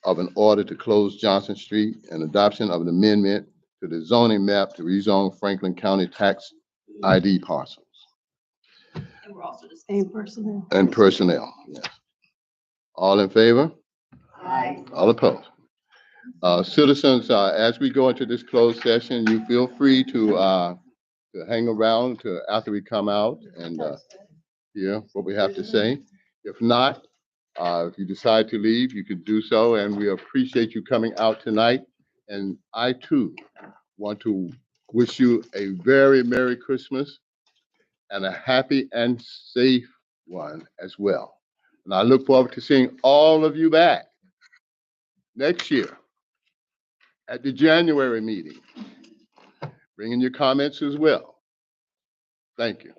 of an order to close Johnson Street and adoption of an amendment to the zoning map to rezone Franklin County tax ID parcels. And we're also discussing And personnel, yes. All in favor? Aye. All opposed? Citizens, as we go into this closed session, you feel free to hang around to after we come out and hear what we have to say. If not, if you decide to leave, you can do so, and we appreciate you coming out tonight. And I too want to wish you a very Merry Christmas and a happy and safe one as well. And I look forward to seeing all of you back next year at the January meeting. Bring in your comments as well. Thank you.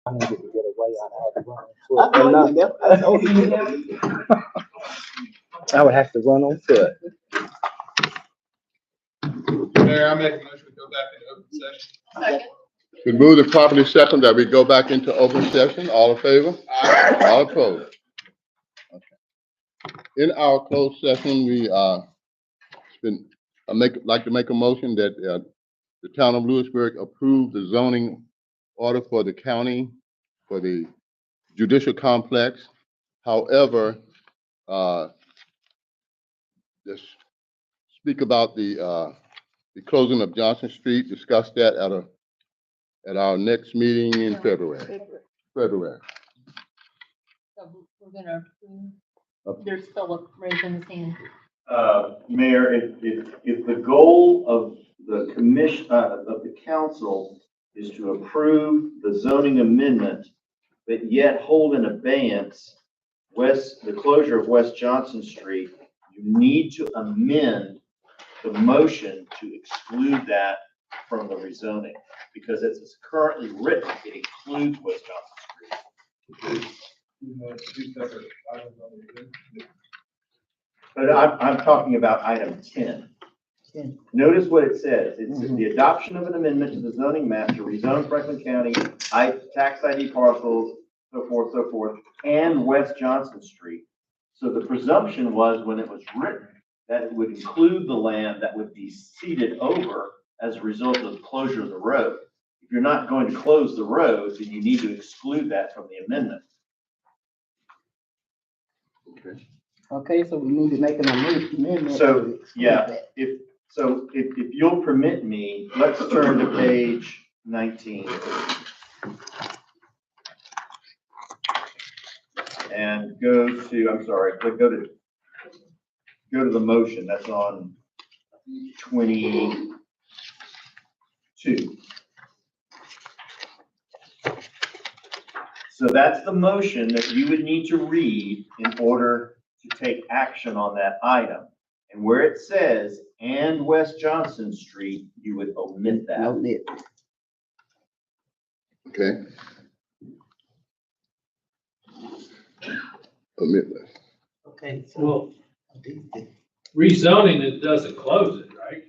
I needed to get away. I had to run I on foot. know And you, I told you. I would have to run on foot. Mayor, I make a motion to go back into open session. Second. Been moved and properly second that we go back into open session. All in favor? All opposed? Okay. In our closed session, like to make a motion that, the town of Louisburg approve the zoning order for the county for the judicial complex. However, just speak about the closing of Johnson Street, discuss that at our next meeting in February. February. So we're gonna, there's Philip raising his hand. Mayor, if the goal of the commission, of the council is to approve the zoning amendment, but yet hold in abeyance the closure of West Johnson Street, you need to amend the motion to exclude that from the rezoning, because as it's currently written, it includes West Johnson Street. But I'm talking about item 10. Notice what it says. It's the adoption of an amendment to the zoning map to rezone Franklin County, tax ID parcels, so forth, and West Johnson Street. So the presumption was when it was written that it would include the land that would be ceded over as a result of the closure of the road. If you're not going to close the road, then you need to exclude that from the amendment. Okay. Okay, so we need to make an amendment. So, yeah, if you'll permit me, let's turn to page 19. And go to the motion, that's on 22. So that's the motion that you would need to read in order to take action on that item. And where it says, and West Johnson Street, you would omit that. Omit. Okay. Omit that. Okay, Well, rezoning it doesn't close it, right?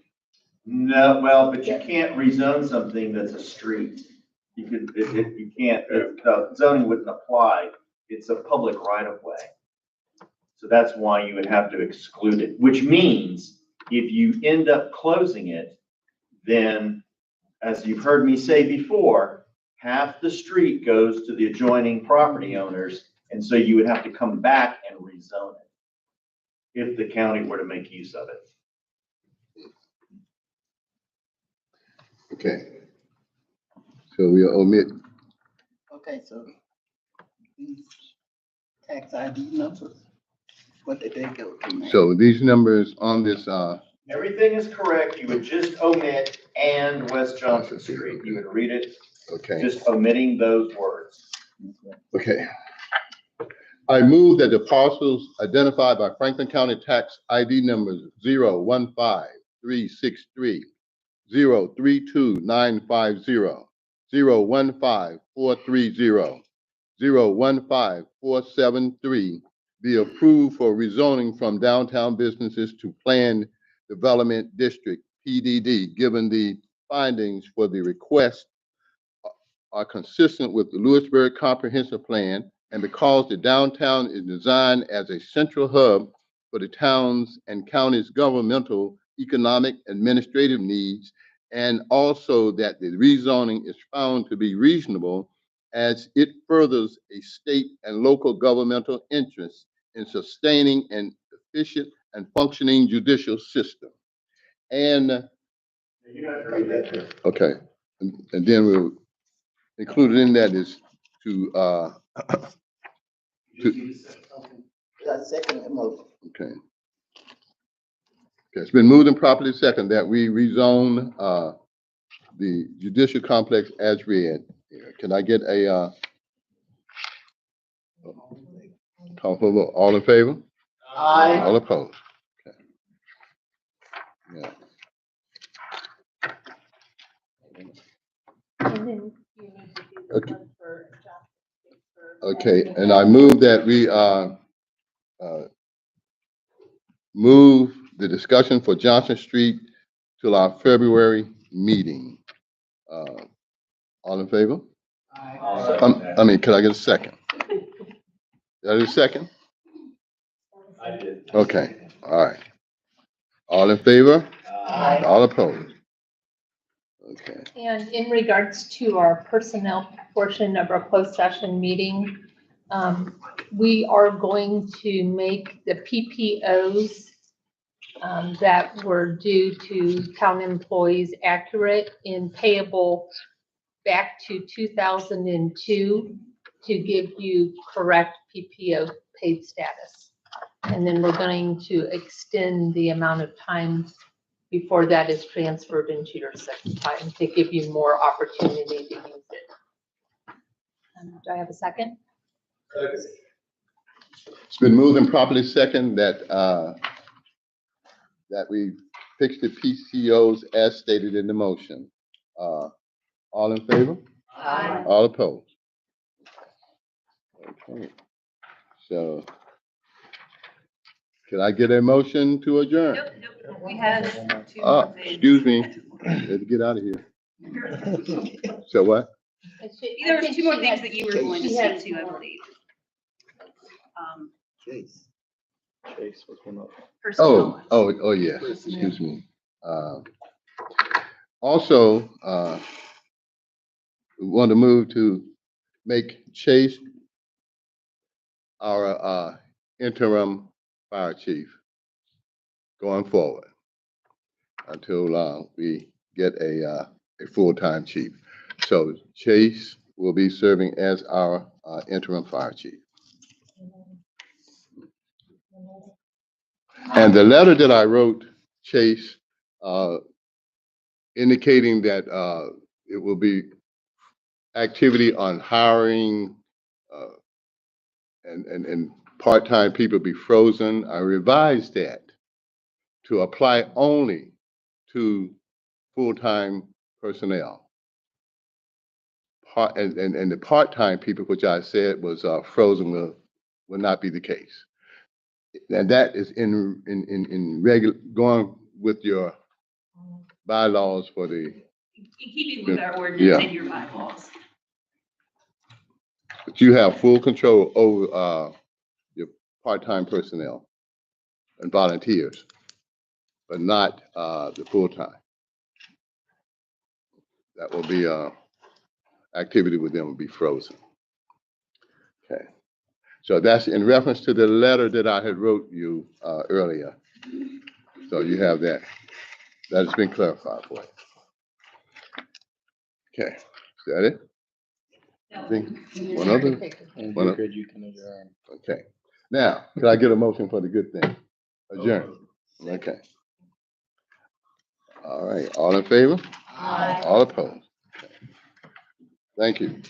No, well, but you can't rezone something that's a street. You could, you can't, zoning wouldn't apply. It's a public right of way. So that's why you would have to exclude it, which means if you end up closing it, then as you've heard me say before, half the street goes to the adjoining property owners. And so you would have to come back and rezone it if the county were to make use of it. Okay. So we'll omit. okay, so these tax ID numbers, what did they go to? Now? So these numbers on this, Everything is correct. You would just omit and West Johnson Street. You would read it, okay. just omitting those words. Okay. I move that the parcels identified by Franklin County tax ID numbers 015363, 032950, 015430, 015473 be approved for rezoning from downtown businesses to planned development district, PDD, given the findings for the request are consistent with the Louisburg Comprehensive Plan, and because the downtown is designed as a central hub for the town's and county's governmental, economic, administrative needs, and also that the rezoning is found to be reasonable as it furthers a state and local governmental interest in sustaining an efficient and functioning judicial system. And, okay, and then we'll included in that is to, Second motion. okay. Okay, it's been moved and properly second that we rezone, the judicial complex as read. Can I get a, call for a vote? All in favor? Aye. All opposed? Okay. Yeah. And then you need to do the Okay. one for Johnson. Okay, and I move that we, move the discussion for Johnson Street to our February meeting. All in favor? I mean, could I get a second? Did I get a second? I did. Okay, all right. All in favor? All opposed? Okay, And in regards to our personnel portion of our closed session meeting, we are going to make the PPOs that were due to town employees accurate and payable back to 2002 to give you correct PPO paid status. And then we're going to extend the amount of time before that is transferred into your sick time to give you more opportunity to use it. Do I have a second? it's been moved and properly second that, that we fix the PCOs as stated in the motion. All in favor? Aye. All opposed? Okay, so can I get a motion to adjourn? Nope, we have two more things. Excuse me, let's get out of here. So what? There were two more things that you were going to speak to, I believe. Chase. Chase was one of them. Oh, yes, excuse me. Also, we want to move to make Chase our interim fire chief going forward until we get a full-time chief. So Chase will be serving as our interim fire chief. And the letter that I wrote, Chase, indicating that it will be activity on hiring and part-time people be frozen. I revised that to apply only to full-time personnel. And the part-time people, which I said was frozen, will not be the case. And that is in regular, going with your bylaws for the, In keeping with our ordinance Yeah. and your bylaws. but you have full control over your part-time personnel and volunteers, but not the full-time. That will be activity with them will be frozen. Okay, so that's in reference to the letter that I had wrote you earlier. So you have that. That has been clarified for you. Okay, is that it? I think one other. And Well, you're good, you can adjourn. Okay, now, can I get a motion for the good thing? Adjourn. Okay. All right, all in favor? Aye. All opposed? Thank you.